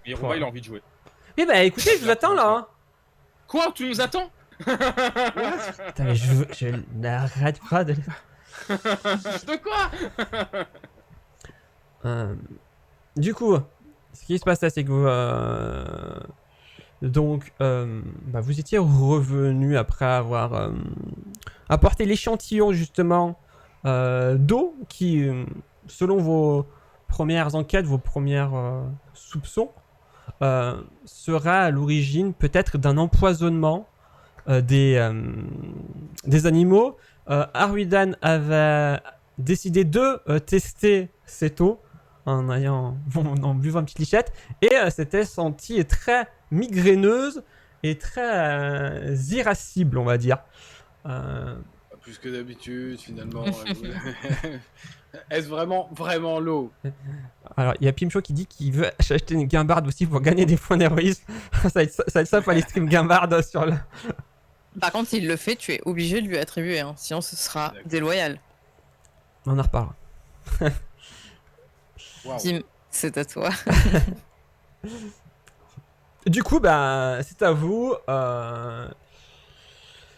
Et Roba, il a envie de jouer. Eh bah écoutez, je vous attends là. Hein. Quoi? Tu nous attends? Putain, mais je n'arrête pas de... De quoi? Du coup, ce qui se passe là, c'est que vous... Donc, bah, vous étiez revenu après avoir apporté l'échantillon justement d'eau qui, selon vos premières enquêtes, vos premières soupçons, sera à l'origine peut-être d'un empoisonnement des animaux. Arwidan avait décidé de tester cette eau en buvant une petite lichette et s'était sentie très migraineuse et très irascible, on va dire. Plus que d'habitude, finalement. Est-ce vraiment l'eau? Alors, il y a Pimcho qui dit qu'il veut acheter une guimbarde aussi pour gagner des points d'héroïsme. ça va être ça pour les streams guimbarde sur le... Par contre, s'il le fait, tu es obligé de lui attribuer, hein. Sinon ce sera déloyal. On en reparlera. Wow. Tim, c'est à toi. Du coup, bah, c'est à vous.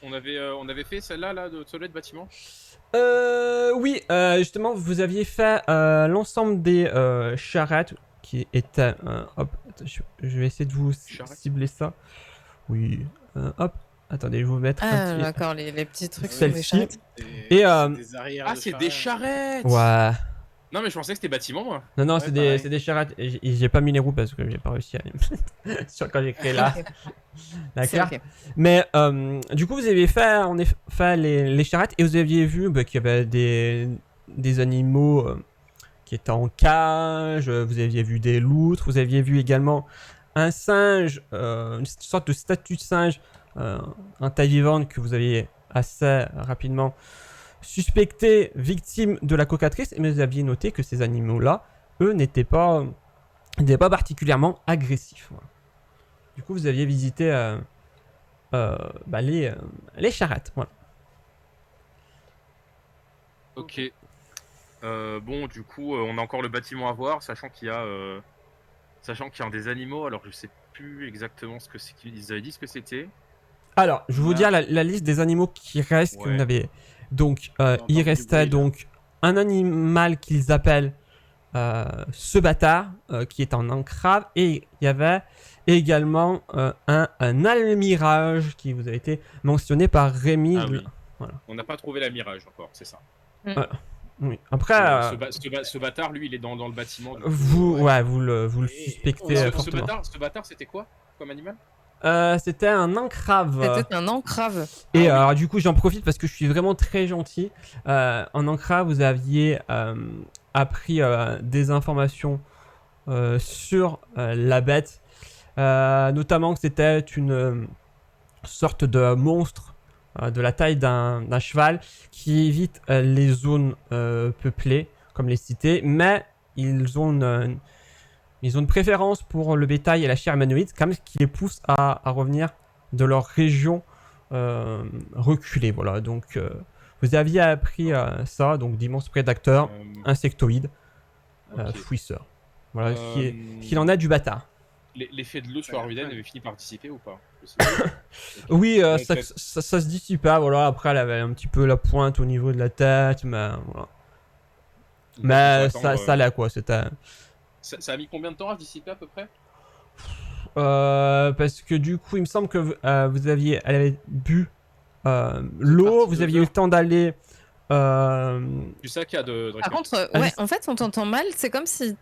On avait fait celle-là, là, de soleil de bâtiment. Oui, justement, vous aviez fait l'ensemble des charrettes qui étaient... hop, attends, je vais essayer de vous cibler ça. Oui, hop, attendez, je vais vous mettre un Ah, petit... d'accord, les petits trucs sur Celle-ci. les charrettes. Et, Ah, c'est des charrettes! Ouais. Non, mais je pensais que c'était bâtiment, moi. Non, Ouais, c'est pareil. des charrettes. Et j'ai pas mis les roues parce que j'ai pas réussi à... quand j'ai créé la C'est carte. ok. Mais du coup, vous avez fait en effet les charrettes et vous aviez vu qu'il y avait des animaux qui étaient en cage, vous aviez vu des loutres, vous aviez vu également un singe, une sorte de statue de singe, un taille vivante que vous aviez assez rapidement suspecté victime de la cocatrice, mais vous aviez noté que ces animaux-là, eux, n'étaient pas particulièrement agressifs. Voilà. Du coup, vous aviez visité les charrettes. Voilà. Ok. Bon, du coup, on a encore le bâtiment à voir, sachant qu'il y a un des animaux. Alors, je sais plus exactement ce que c'est qu'ils avaient dit ce que c'était. Alors, je vais vous Là. dire la liste des animaux qui restent que Ouais. vous avez. Donc, entend il du restait bruit, là. donc un animal qu'ils appellent ce bâtard, qui est en encrave, et il y avait également un almirage qui vous a été mentionné par Rémi. Ah oui. Voilà. On n'a pas trouvé la mirage encore, c'est ça. Oui. Après, Ce bâtard, lui, il est dans le bâtiment. Du coup. vous le Et suspectez fortement. Ce bâtard, c'était quoi comme animal? C'était un encrave. C'était un encrave. Et oui. alors du coup j'en profite parce que je suis vraiment très gentil. En encrave vous aviez appris des informations sur la bête. Notamment que c'était une sorte de monstre de la taille d'un cheval qui évite les zones peuplées comme les cités, mais ils ont une préférence pour le bétail et la chair humanoïde, comme ce qui les pousse à revenir de leur région reculée. Voilà, donc vous aviez appris ça, donc d'immenses prédateurs, insectoïdes, Ok. fouisseurs. Voilà ce qu'il en a du bâtard. L'effet de l'eau sur Arwiden avait fini par dissiper ou pas? Oui, Bon, ça se dissipait, voilà. Après, elle avait un petit peu la pointe au niveau de la tête, mais voilà. Mais ça allait quoi, c'était... Ça a mis combien de temps à se dissiper à peu près? Parce que du coup, il me semble que vous aviez, elle avait bu l'eau, vous aviez eu le temps d'aller. Du sac à de Par contre, Ah, ouais, juste- en fait, on t'entend mal. C'est comme si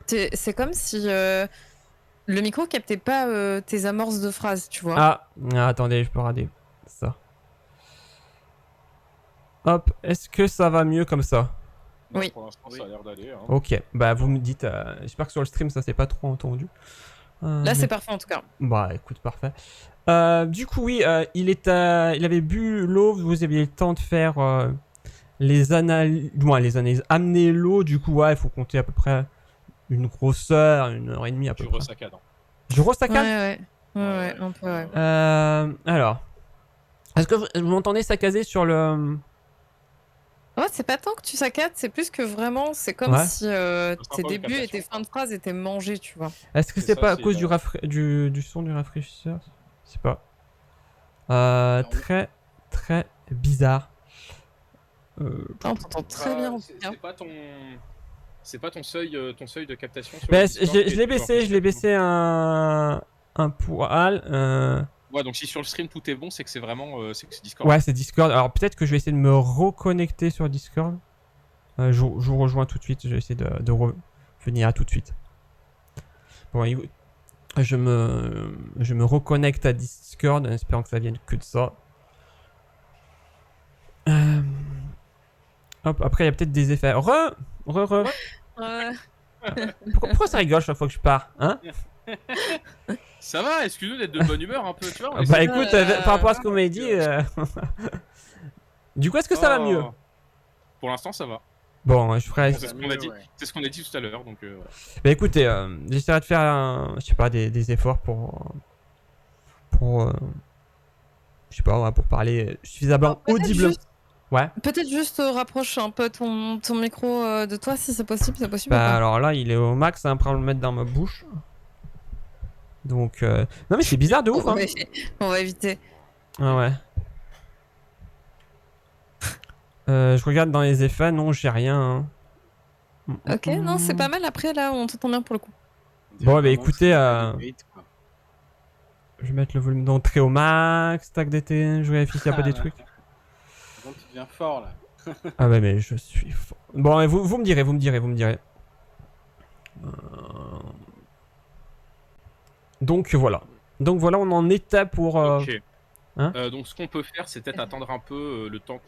le micro captait pas tes amorces de phrases, tu vois. Attendez, je peux rater ça. Hop, est-ce que ça va mieux comme ça? Oui. Pour l'instant, ça a l'air d'aller. Hein. Ok, bah vous me dites. J'espère que sur le stream ça s'est pas trop entendu. Là, c'est parfait en tout cas. Bah écoute, parfait. Du coup, oui, il avait bu l'eau, vous aviez le temps de faire les analyses. Amener l'eau, du coup, ouais, il faut compter à peu près une grosseur, 1h30 à peu Du près. ressaccade. Hein. Du ressaccade? Ouais, un peu, ouais. Alors, est-ce que vous m'entendez saccaser sur le... En fait, c'est pas tant que tu saccades, c'est plus que vraiment, c'est comme Ouais. si sera tes pas une débuts et tes captation, fins de phrase étaient mangés, tu vois. Est-ce que C'est c'est ça, pas à c'est cause la- du son du rafraîchisseur? Je sais pas. Alors, Très, très bizarre. Ah, on t'entend très bien en tout cas. C'est pas ton seuil de captation sur le Ben, Discord je qui est l'ai trop baissé, je l'ai rafraîchi. baissé un poil. Ouais, donc si sur le stream tout est bon, c'est que c'est vraiment c'est Discord. Ouais, c'est Discord. Alors peut-être que je vais essayer de me reconnecter sur Discord. Je vous rejoins tout de suite. Je vais essayer de revenir à tout de suite. Bon, je me reconnecte à Discord en espérant que ça vienne que de ça. Hop, après il y a peut-être des effets. Re. Ouais. Pourquoi ça rigole chaque fois que je pars, hein? Ça va, excuse-nous d'être de bonne humeur un peu, tu vois. on Bah essaie- écoute, par rapport à ce qu'on m'a dit. Du coup, est-ce que ça va mieux? Oh. Pour l'instant, ça va. Bon, je ferai. Bon, c'est ce qu'on a dit. ouais. C'est ce qu'on a dit tout à l'heure, donc voilà. Bah écoutez, j'essaierai de faire, je sais pas, des efforts pour, je sais pas, ouais, pour parler suffisamment Alors, peut-être audiblement. juste- Ouais. Peut-être juste rapproche un peu ton micro de toi si c'est possible ou Bah pas? alors là, il est au max, hein, après on va le mettre dans ma bouche. Donc, non mais c'est bizarre de ouf, hein. On va éviter. Ah ouais. Je regarde dans les effets, non, j'ai rien. Hein. Ok, non, c'est pas mal. Après, là, on t'entend bien pour le coup. On dirait Bon, bah vraiment écoutez, que c'est un debate, quoi. Je vais mettre le volume d'entrée au max, tac d'été, je vérifie s'il n'y a pas des trucs. Par contre, tu deviens fort là. Ah ouais, mais je suis fort. Bon, mais vous me direz. Donc voilà. Donc voilà, on en était pour... Ok. hein Donc ce qu'on peut faire, c'est peut-être attendre un peu le temps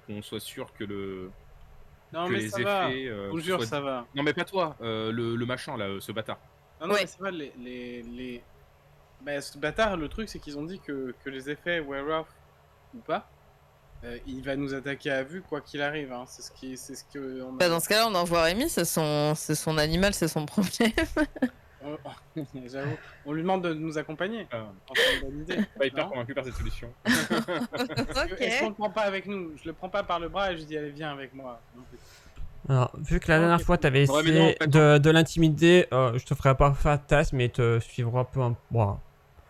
qu'on soit sûr que Non, que mais les ça va. effets. Je vous jure, soient- ça va. Non, mais pas toi, le machin là, ce bâtard. Non, non, Ouais. mais ça va. Bah, ce bâtard, le truc, c'est qu'ils ont dit que les effets wear off ou pas, il va nous attaquer à vue quoi qu'il arrive. Hein. C'est ce que on a... Bah, dans ce cas-là, on envoie Rémi, c'est son animal, c'est son problème. J'avoue. On lui demande de nous accompagner. Enfin, une bonne idée. Pas hyper Non. convaincu par cette solution. Est-ce qu'on le prend pas avec nous? Je le prends pas par le bras et je dis allez viens avec moi. Non, Alors, vu que la dernière fois t'avais Ouais, mais essayé non, pas de l'intimider, je te ferai pas faire de test, mais te suivra peu importe. Bon,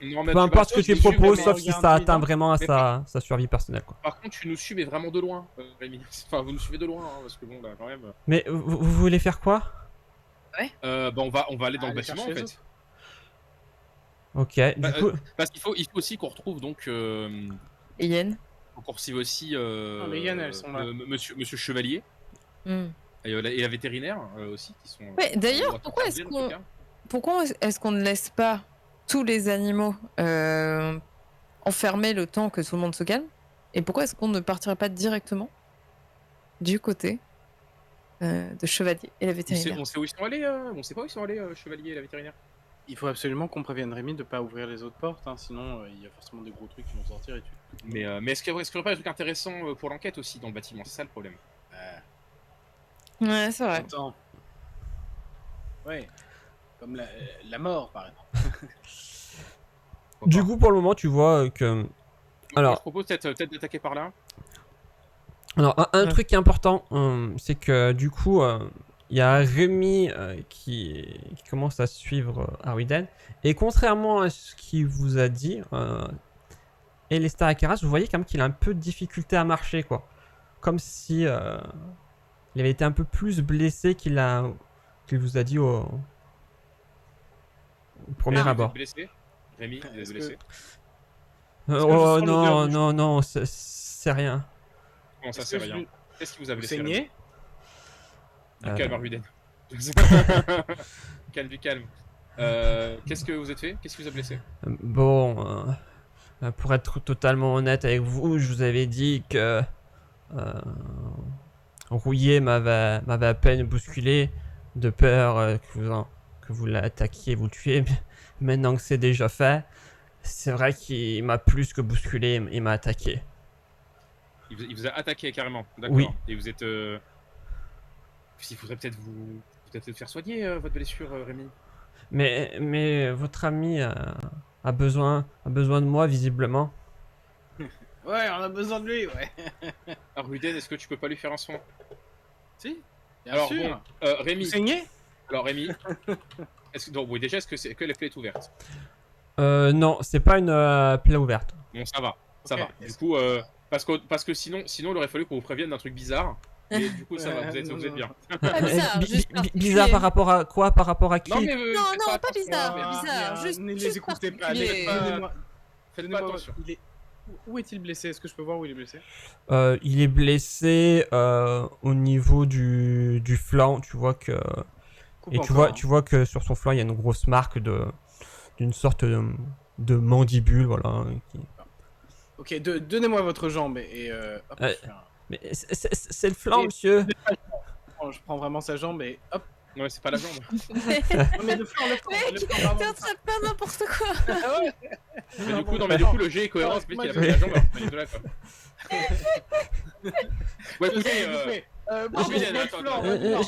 Non, mais peu tu importe vas- ce que tu nous suis proposes, vraiment- sauf si ça atteint vraiment à Mais sa survie personnelle, quoi. Par contre, tu nous suis, mais vraiment de loin, Rémi. Enfin, vous nous suivez de loin, hein, parce que bon, là, quand même. Mais vous voulez faire quoi? Bah, on va aller dans le Aller bâtiment en chercher les fait. Ok, Bah, du coup... Parce qu'il faut aussi qu'on retrouve donc. Et Yen. Qu'on retrouve aussi. les hyènes, elles sont là. Monsieur Chevalier Hmm. et la vétérinaire aussi qui sont. Ouais, d'ailleurs, on doit pourquoi est-ce intervenir, en tout cas. Pourquoi est-ce qu'on ne laisse pas tous les animaux enfermés le temps que tout le monde se calme? Et pourquoi est-ce qu'on ne partirait pas directement du côté de Chevalier et la vétérinaire? On sait où ils sont allés, on sait pas où ils sont allés, Chevalier et la vétérinaire. Il faut absolument qu'on prévienne Rémi de pas ouvrir les autres portes, hein, sinon il y a forcément des gros trucs qui vont sortir et tout. Mais est-ce qu'il y aurait pas des trucs intéressants pour l'enquête aussi dans le bâtiment? C'est ça le problème. Ouais, c'est vrai. Attends. Ouais. Comme la mort, par exemple. Du coup, pour le moment, tu vois que... Donc, alors- je propose peut-être d'attaquer par là. Alors, un truc qui est important, c'est que du coup, il y a Rémi qui commence à suivre Arwiden. Et contrairement à ce qu'il vous a dit, et les Star Akaras, vous voyez quand même qu'il a un peu de difficulté à marcher, quoi. Comme si il avait été un peu plus blessé qu'il vous a dit au premier Vous êtes abord. blessé Rémi, vous êtes Est-ce blessé que je Oh sens l'odeur non, du- non, non, c'est rien. Comment ça, est-ce c'est que je rien? lui- Qu'est-ce qui vous a vous blessé? saignez? Du calme, Arwiden. Du calme. Qu'est-ce que vous êtes fait? Qu'est-ce qui vous a blessé? Bon, pour être totalement honnête avec vous, je vous avais dit que Rouillé m'avait à peine bousculé de peur que vous l'attaquiez, vous le tuiez. Mais maintenant que c'est déjà fait, c'est vrai qu'il m'a plus que bousculé, il m'a attaqué. Il vous a attaqué carrément, d'accord. Oui. Et vous êtes. Il faudrait peut-être vous faire soigner votre blessure, Rémi. Mais votre ami a besoin de moi, visiblement. Ouais, on a besoin de lui, ouais. Alors Ruden, est-ce que tu peux pas lui faire un soin? Si, bien Alors sûr. bon, Vous Rémi. saignez? Alors Rémi, donc oui, déjà, est-ce que la plaie est ouverte? Non, c'est pas une plaie ouverte. Bon, ça va, ça Ok. va. Du coup, parce que sinon, il aurait fallu qu'on vous prévienne d'un truc bizarre. Mais du coup, ça va, vous Non, êtes bien. Pas bizarre, juste Bizarre par rapport à quoi? Par rapport à qui? Non, mais Non, faites non, pas attention, bizarre, mais- bizarre, rien, juste, ne les juste écoutez pas, particulier. Faites pas Donnez-moi, attention. Où est-il blessé? Est-ce que je peux voir où il est blessé? Il est blessé au niveau du flanc. Tu vois que Coupe et encore, hein. tu vois que sur son flanc il y a une grosse marque d'une sorte de mandibule, voilà. Ok, donnez-moi votre jambe hop, Euh, je fais un- Mais c'est le flanc, Et- monsieur. je prends vraiment sa jambe et hop. Ouais, c'est pas la jambe. Non, mais le flanc, Mec, pardon. t'es en train de faire n'importe quoi. Ah ouais. Mais du coup, non, mais du coup, le jet est cohérent, c'est Moi, qu'il a je- pris la jambe alors qu'il est de là, quoi. Ouais, Je écoutez, sais, je fais, pardon, Julien, votre attends, flanc, attends. votre flanc.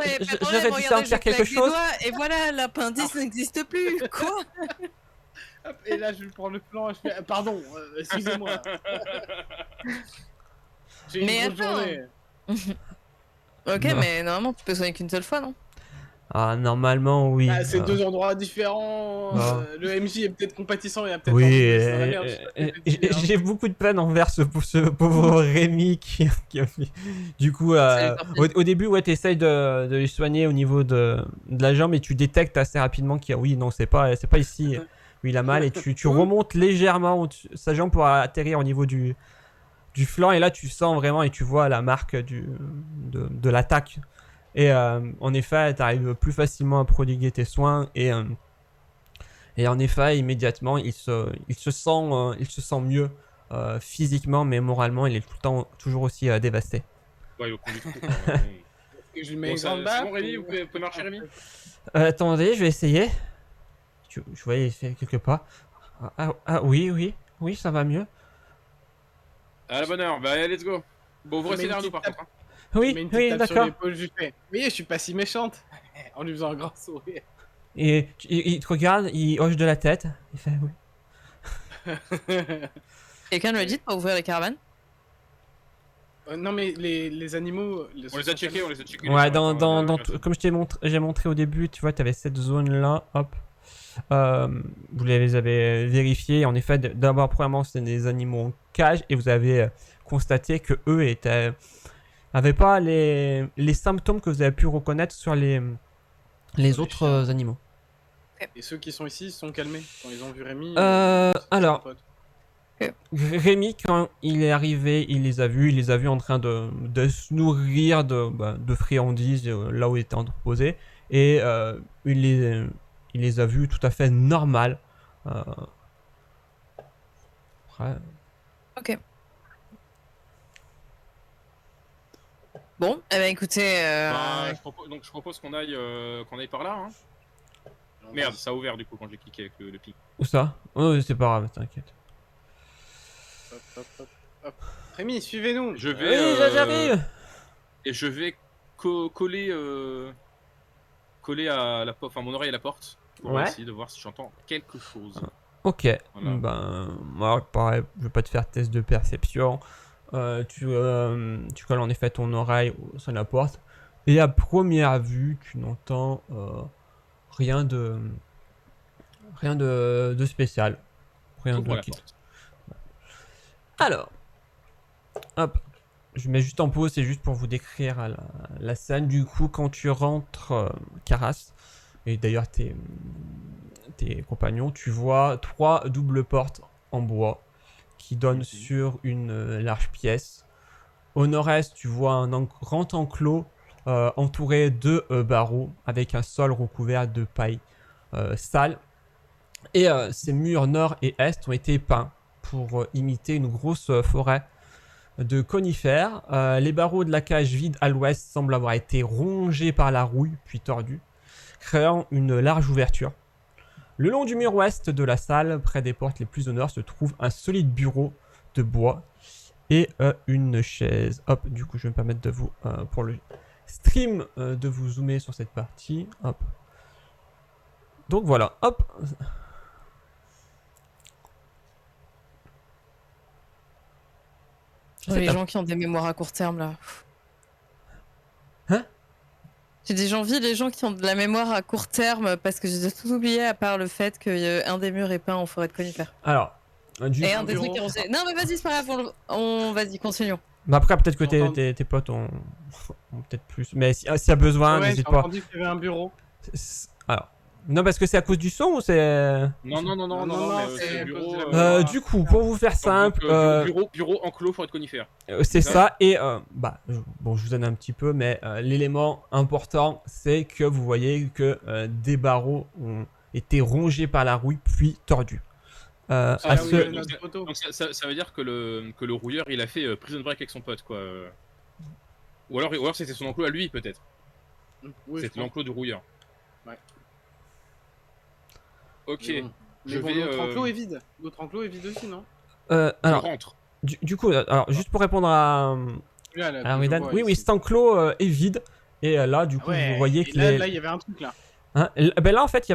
Ouais, pas de problème, J'aurais dû regardez, sentir je quelque claque les chose. doigts, et voilà, l'appendice n'existe plus. Quoi? Hop, et là, je prends le flanc et je fais, pardon, excusez-moi. J'ai Mais une grosse attends. journée. Ok, Non. mais normalement, tu peux soigner qu'une seule fois, non? Ah, normalement, oui. Ah, c'est deux endroits différents. Ah. Le MJ est peut-être compatissant et a peut-être Oui, envie de me laisser dans la merde, je sais pas si je vais te dire. j'ai beaucoup de peine envers ce pauvre Rémi qui a fait. Du coup, au début, ouais, t'essayes de lui soigner au niveau de la jambe et tu détectes assez rapidement qu'il y a, oui, non, c'est pas ici où il a mal et tu remontes légèrement sa jambe pour atterrir au niveau du flanc et là, tu sens vraiment et tu vois la marque de l'attaque. Et en effet, tu arrives plus facilement à prodiguer tes soins et en effet, immédiatement, il se sent mieux physiquement, mais moralement, il est tout le temps toujours aussi dévasté. Ouais, au fond du trou, quoi. Et je lui mets Bon, une grande c'est baffe. bon, Rémi, ou- vous pouvez marcher, Rémi? Attendez, je vais essayer. Je voyais faire quelques pas. Oui, ça va mieux. À la bonne heure, bah allez, let's go. Bon, vous Je restez mets une derrière nous, par petite contre. Hein. Je Oui, mets une petite tape sur d'accord. l'épaule, je lui fais. Vous voyez, je suis pas si méchante. En lui faisant un grand sourire. Et il te regarde, il hoche de la tête. Il fait oui. Quelqu'un lui a dit de pas ouvrir les caravanes? Non, mais les animaux. On les a checkés, on les a checkés. Ouais, les comme j'ai montré au début, tu vois, tu avais cette zone-là, hop. Vous les avez vérifiés. En effet, d'abord, premièrement, c'était des animaux en cage et vous avez constaté que eux avaient pas les symptômes que vous avez pu reconnaître sur les les autres chiens. animaux. Et ceux qui sont ici se sont calmés quand ils ont vu Rémi. Alors, c'est un pote. Rémi, quand il est arrivé, il les a vus en train de se nourrir de friandises là où ils étaient entreposés. Et il les a vus tout à fait normal. Après, Ok. Bon, eh ben écoutez, Bah, je propose qu'on aille par là. Hein. Merde, ça a ouvert du coup quand j'ai cliqué avec le pic. où ça? Oh, c'est pas grave, t'inquiète. Hop. Rémi, suivez-nous. Je vais. Oui, j'arrive. Et je vais coller à la porte, enfin mon oreille à la porte pour Ouais. essayer de voir si j'entends quelque chose. Ok. Voilà. Ben, moi, pareil, je vais pas te faire test de perception. Tu colles en effet ton oreille sur la porte. Et à première vue, tu n'entends rien de spécial. Rien J'ouvre de la qui. porte. Alors, hop, je mets juste en pause, c'est juste pour vous décrire la scène. Du coup, quand tu rentres, Caras, et d'ailleurs tes compagnons, tu vois 3 doubles portes en bois qui donnent sur une large pièce. Au nord-est, tu vois un grand enclos entouré de barreaux avec un sol recouvert de paille sale. Et ces murs nord et est ont été peints pour imiter une grosse forêt de conifères. Les barreaux de la cage vide à l'ouest semblent avoir été rongés par la rouille puis tordus, créant une large ouverture. Le long du mur ouest de la salle, près des portes les plus au nord, se trouve un solide bureau de bois et une chaise. Hop, du coup je vais me permettre de vous, pour le stream, de vous zoomer sur cette partie. Hop. Donc voilà, hop. Les gens qui ont des mémoires à court terme, là. Hein? J'ai dit, j'envie les gens qui ont de la mémoire à court terme parce que j'ai tout oublié à part le fait qu'un des murs est peint en forêt de conifères. Alors, Et un des trucs qui est rangé. Non, mais vas-y, c'est pas grave, vas-y, continuons. bah après, peut-être que J'entends- tes potes ont peut-être plus. Mais s'il y a besoin, Ouais, j'ai n'hésite pas. entendu qu'il y avait un bureau. Alors, non, parce que c'est à cause du son ou c'est. Non, mais, c'est le à bureau. cause de la- Du coup, pour vous faire simple, Bureau enclos forêt de conifères. c'est ça. Et bon, je vous donne un petit peu, mais l'élément important, c'est que vous voyez que des barreaux ont été rongés par la rouille puis tordus. Ah À oui, ce- il y a notre photo. Donc ça veut dire que le rouilleur il a fait prison break avec son pote quoi. Ou alors c'était son enclos à lui peut-être. Oui, je C'était pense. l'enclos du rouilleur. Ouais. Ok. Mais bon, Je Mais bon, vais, l'autre enclos est vide. L'autre enclos est vide aussi, non? Je alors, rentre. du coup, alors, juste pour répondre à Là, Alors, que je Ridan, vois oui, ici. cet enclos est vide. Et là, du coup, Ouais, vous voyez et que là, il y avait un truc là. hein, ben là, en fait, il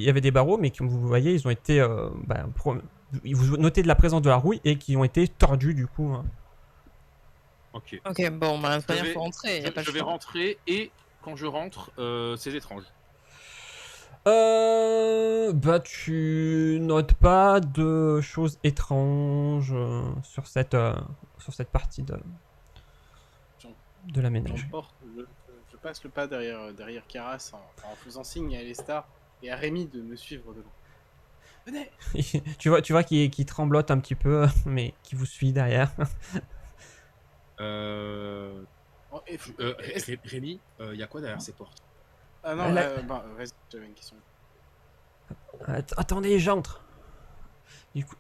y avait des barreaux, mais comme vous voyez, ils ont été. Vous notez de la présence de la rouille et qui ont été tordus, du coup. Hein. Ok. Ok, bon, bah, de toute Je manière, vais- faut rentrer, y a pas Je le vais choix. rentrer et quand je rentre, c'est étrange. Tu notes pas de choses étranges sur cette partie de la ménage. J'emporte, je passe le pas derrière Karas en faisant signe à Lestar et à Rémi de me suivre devant. Venez! tu vois qu'il tremblote un petit peu, mais qui vous suit derrière. Oh, et- Rémi, il y a quoi derrière ces portes? Ah non, Là- vas-y, j'avais une question. Attendez, j'entre.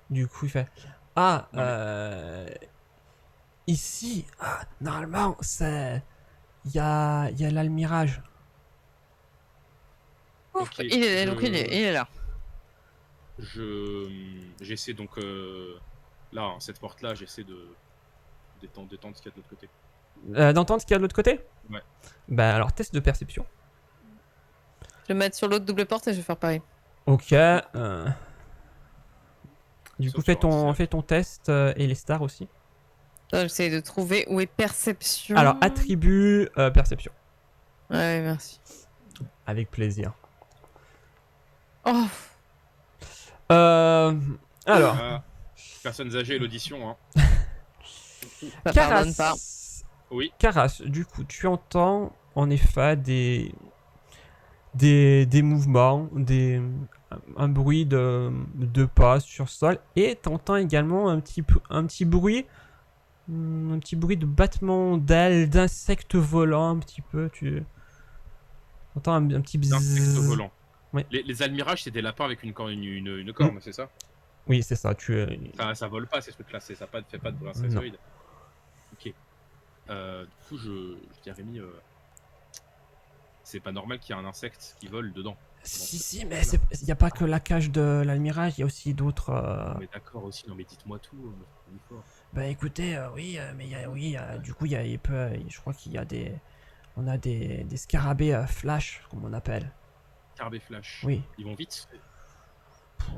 Du coup, il fait. Ah, Non, ici, normalement, c'est. Il y a l'almirage. Ouf, Ok, il est, donc il est là. J'essaie donc là, hein, cette porte là, j'essaie de détendre ce qu'il y a de l'autre côté. D'entendre ce qu'il y a de l'autre côté? Ouais. Bah, alors, test de perception. Je vais me mettre sur l'autre double porte et je vais faire pareil. Ok. Du Sauf coup, sur un fais ton test et les stars aussi. J'essaie de trouver où est perception. Alors, attribut perception. Ouais, merci. Avec plaisir. Oh, Alors, Ah, personnes âgées et l'audition, hein. bah, pardonne pas. Caras. Oui. Caras, du coup, tu entends en effet des mouvements, un bruit de pas sur sol, et tu entends également un petit bruit de battement d'ailes, d'insectes volants, un petit peu. Tu entends un petit D'insectes bzzz. volants. Ouais. Les almirages, c'est des lapins avec une corne, c'est ça? Oui, c'est ça. Ça vole pas ces trucs-là, ça fait pas de bruit insectoïde. Ok. Du coup, je dis à Rémi, c'est pas normal qu'il y ait un insecte qui vole dedans. Si, mais il n'y a pas que la cage de l'almirage, il y a aussi d'autres. Mais d'accord aussi, non mais dites-moi tout. Bah écoutez, du coup, je crois qu'il y a on a des scarabées flash, comme on appelle. Carbet flash. Oui. Ils vont vite.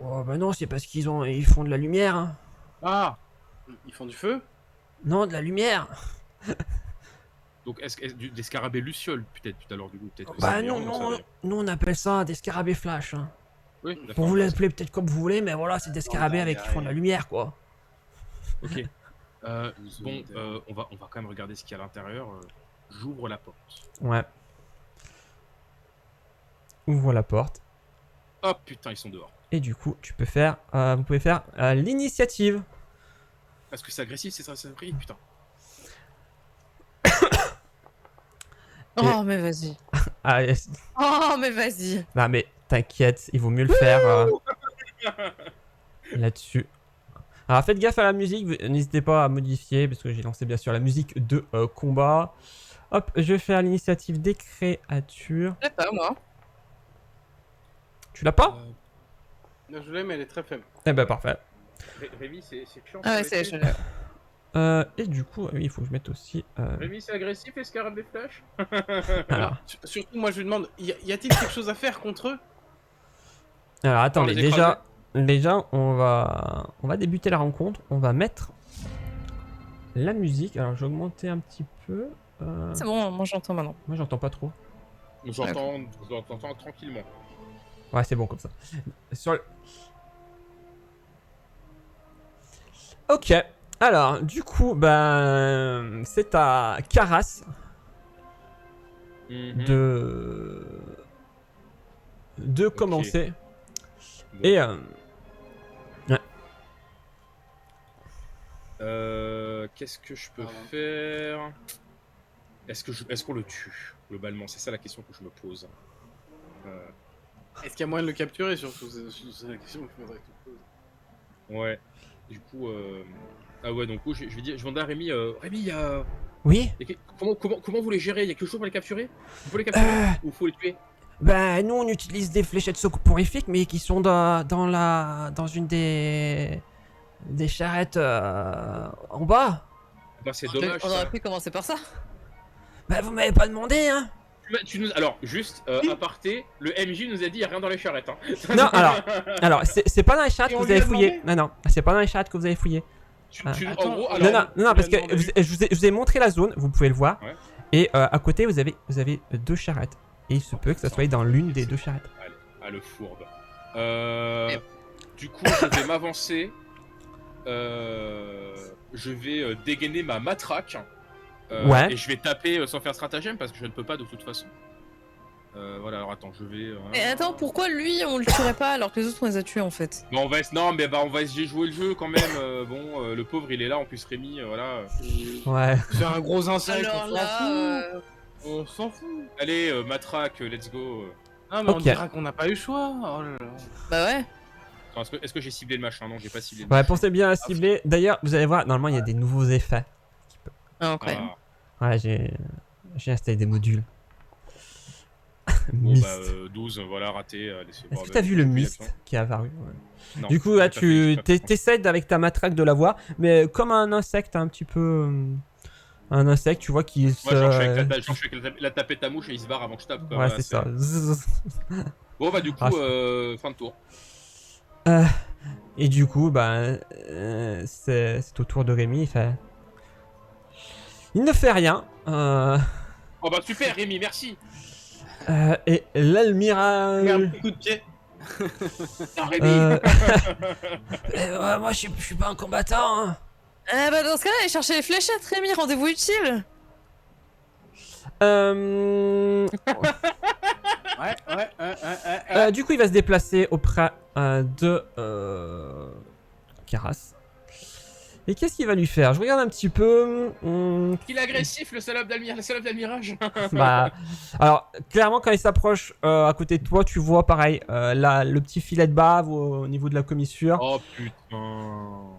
Oh, bah non, c'est parce ils font de la lumière. Hein. Ah! Ils font du feu? Non, de la lumière. Donc des scarabées lucioles peut-être tout à l'heure du coup. Peut-être que Bah c'est non, mieux, on savait. nous on appelle ça des scarabées flash. Hein. Oui, d'accord. Pour vous l'appeler peut-être comme vous voulez, mais voilà, c'est des scarabées non, avec qui font de la lumière, quoi. Ok. Bon, on va quand même regarder ce qu'il y a à l'intérieur. J'ouvre la porte. Ouais. Ouvre la porte. Oh putain, ils sont dehors. Et du coup, vous pouvez faire l'initiative. Parce que c'est agressif, c'est ça brille, putain. Oh, mais vas-y. Ah, Oh, mais vas-y. non, mais t'inquiète, il vaut mieux le faire là-dessus. Alors faites gaffe à la musique, n'hésitez pas à modifier, parce que j'ai lancé bien sûr la musique de combat. Hop, je vais faire l'initiative des créatures. Je sais pas, moi. Tu l'as pas? Là, je l'ai, mais elle est très faible. Eh ben parfait. Rémi, c'est chiant. Ah ouais, c'est je l'ai. Et du coup, oui, il faut que je mette aussi... Rémi, c'est agressif et scarabée flash. Alors, Surtout, moi, je lui demande, y a-t-il quelque chose à faire contre eux? alors attendez, les écraser. déjà on va débuter la rencontre. On va mettre la musique. Alors, j'ai augmenté un petit peu. C'est bon, moi j'entends maintenant. Moi, j'entends pas trop. J'entends tranquillement. Ouais, c'est bon comme ça. Sur le... Ok. Alors, du coup, ben, c'est à Caras Mhm. de commencer. Bon. Et Qu'est-ce que je peux faire? Est-ce qu'on le tue globalement? C'est ça la question que je me pose. Est-ce qu'il y a moyen de le capturer surtout? C'est la question qu'il faudrait que tu poses. Ouais. Du coup, ah ouais, donc je vais dire, je vais demander à Rémi. Rémi, oui. comment vous les gérez? Il y a quelque chose pour les capturer? Vous pouvez les capturer ou faut les tuer? Ben, nous, on utilise des fléchettes soporifiques, mais qui sont dans une des charrettes en bas. Bah c'est dommage. On aurait Ça. pu commencer par ça. Ben, vous m'avez pas demandé, hein. Alors, juste, aparté, le MJ nous a dit il n'y a rien dans les charrettes. Hein. Non, alors, c'est pas dans les charrettes Et que on vous lui a avez fouillé. demandé Non, c'est pas dans les charrettes que vous avez fouillé. En Attends, gros, alors- Non, parce que on lui a demandé. je vous ai montré la zone, vous pouvez le voir. Ouais. Et à côté, vous avez 2 charrettes. Et il se peut que ça soit dans l'une des 2 charrettes. Allez, le fourbe. Du coup, je vais m'avancer. Je vais dégainer ma matraque. Ouais. Et je vais taper sans faire stratagème parce que je ne peux pas de toute façon. Voilà, alors attends, je vais. Mais attends, pourquoi lui on le tuerait pas alors que les autres on les a tués en fait? Bon, non, mais on va essayer de jouer le jeu quand même. Le pauvre il est là, en plus Rémi, voilà. Ouais. C'est un gros insecte, Alors on s'en là, fout. On s'en fout. Allez, matraque, let's go. Ah, mais Ok. on dira qu'on n'a pas eu le choix. Oh là là. bah ouais. Attends, est-ce que j'ai ciblé le machin? Non, j'ai pas ciblé le Ouais, machin. pensez bien à cibler. D'ailleurs, vous allez voir, normalement, il y a des nouveaux effets. Ah, incroyable. Ah. Ouais, j'ai installé des modules. Bon, Mist. bah, 12, voilà, raté. Est-ce que t'as vu le mist qui est apparu? Ouais. Non, Du coup, là, j'ai pas fait. t'essaies avec ta matraque de la voir, mais comme un insecte, un petit peu. Un insecte, tu vois, qui Moi, genre, je suis se. avec la tapette à mouche et il se barre avant que je tape. Quoi. Ouais, Voilà, c'est ça. Zzz. Bon, bah, du coup, Ah, fin de tour. Et du coup, bah, c'est au tour de Rémi. Il ne fait rien. Oh, bah, super, Rémi, merci. Et l'almiral. Merde, coup de pied. Ah, Rémi. Ouais, moi, je suis pas un combattant. Hein. Bah dans ce cas-là, allez chercher les fléchettes, Rémi, rendez-vous utile. Ouais. Du coup, il va se déplacer auprès de Caras. Et qu'est-ce qu'il va lui faire? Je regarde un petit peu. Il est agressif, le salope d'Almirage. Bah, alors, clairement, quand il s'approche à côté de toi, tu vois pareil, le petit filet de bave au niveau de la commissure. Oh, putain.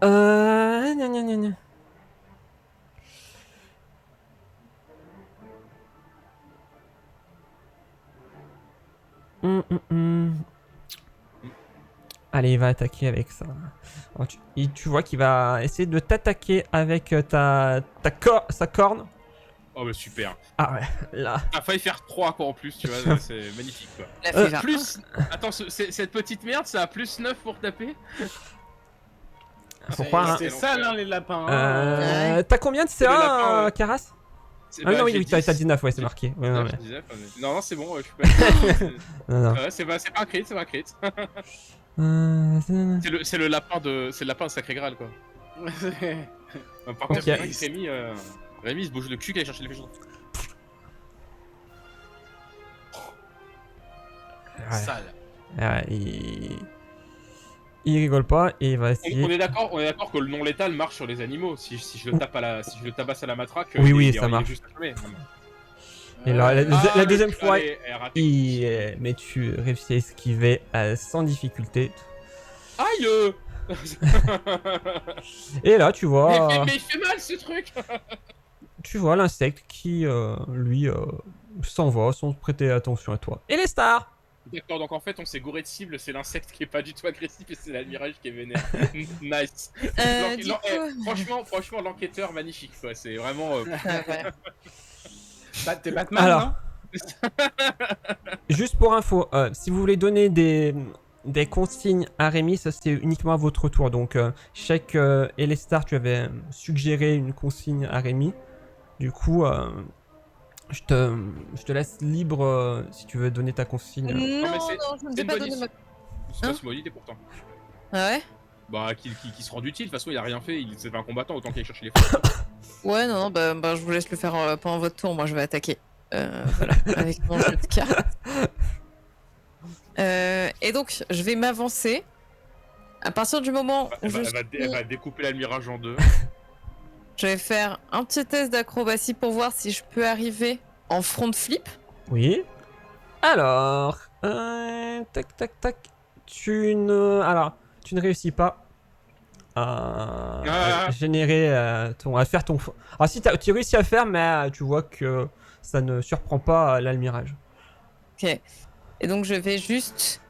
Gna, gna, gna, gna. Allez, il va attaquer avec ça. Alors, tu vois qu'il va essayer de t'attaquer avec sa corne. Oh, bah, super. Ah ouais, là. T'as failli faire 3 quoi en plus, tu vois, c'est magnifique quoi. La fait Plus. Attends, cette petite merde, ça a plus 9 pour taper. Faut croire, hein. C'est sale, hein, les lapins. hein. Ouais. T'as combien de le lapin, CA, ouais. Caras? C'est- Ah bah, non, oui, j'ai oui, t'as 10. 19, ouais, c'est marqué. Ouais, non, Ouais, mais- je disais, non, c'est bon, je suis pas. non, non. Ouais, c'est pas un crit, c'est pas un crit. C'est- C'est le lapin de Sacré Graal quoi. Par contre, Ok. c'est vrai que Rémi il se bouge le cul qu'à aller chercher les flèches. Ouais. Sale. Ouais, il rigole pas et il va On essayer. est d'accord que le non létal marche sur les animaux. Si je le tabasse à la matraque, Oui, oui, il ça est marche. juste assomé. Et là, la Ah, deuxième le- fois, allez, raté. mais tu réussis à esquiver sans difficulté. Aïe. Et là, tu vois, Mais il fait mal ce truc. l'insecte qui, lui, s'en va sans prêter attention à toi. Et les stars. D'accord, donc en fait on s'est gouré de cible, c'est l'insecte qui est pas du tout agressif et c'est l'admirage qui est vénère. Nice. Du coup... Franchement l'enquêteur magnifique quoi, c'est vraiment. Bah, t'es Batman, Alors. non Juste pour info, si vous voulez donner des consignes à Rémi, ça c'est uniquement à votre tour. Donc, je sais que Elestar, tu avais suggéré une consigne à Rémi. Du coup, je te laisse libre si tu veux donner ta consigne. Non, mais non, c'est- je ne c'est vais une pas bonne donner ma... C'est Hein pas une bonne idée pourtant. Ah ouais? Bah, qu'il se rende utile, de toute façon, il a rien fait, c'est pas un combattant, autant qu'il aille chercher les fonds. Ouais, non, non, bah, je vous laisse le faire pendant votre tour. Moi, je vais attaquer. Voilà, avec mon jeu de cartes. Et donc, je vais m'avancer. À partir du moment où Elle va découper l'almirage en deux. je vais faire un petit test d'acrobatie pour voir si je peux arriver en front flip. Oui. Alors, tac, tac, tac. Tu ne réussis pas à générer à faire ton. Alors si tu réussis à faire, mais tu vois que ça ne surprend pas l'almirage. Ok. Et donc, je vais juste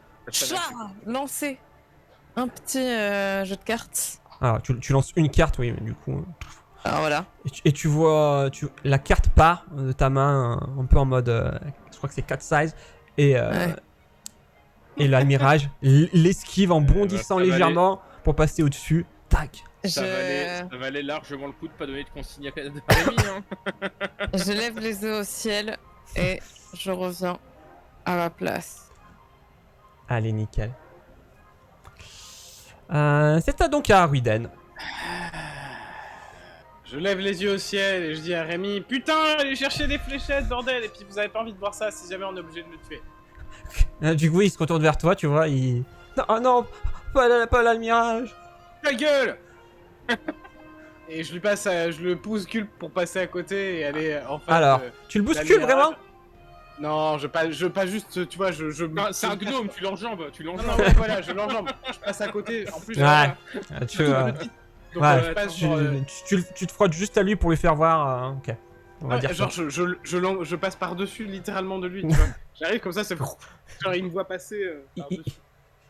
lancer un petit jeu de cartes. Alors tu lances une carte, oui, mais du coup. Alors voilà. Et tu vois, la carte part de ta main un peu en mode, je crois que c'est 4 size, et Ouais. et l'almirage l'esquive en bondissant ça va légèrement pour passer au-dessus. Tac. Ça valait largement le coup de pas donner de consigne à Rémi, hein. Je lève les yeux au ciel et je reviens à ma place. Allez, nickel. C'est donc à Ruiden. Je lève les yeux au ciel et je dis à Rémi, putain, allez chercher des fléchettes, bordel. Et puis vous avez pas envie de voir ça si jamais on est obligé de le tuer. Du coup, il se retourne vers toi, tu vois, il... Non, oh non, pas l'almirage. Ta gueule. Et je lui passe, je le bouscule pour passer à côté et aller en face. Alors, tu le bouscules vraiment? Non, je pas juste, tu vois, C'est un gnome, tu l'enjambes, Non, non, ouais, voilà, je l'enjambe. Je passe à côté. En plus, Ouais. voilà, Tu, tout petit. Donc ouais, je passe tu, genre, tu te frottes juste à lui pour lui faire voir. Ok. On va ouais, dire ça. genre je passe par-dessus littéralement de lui, tu vois. J'arrive comme ça, c'est genre il me voit passer par-dessus.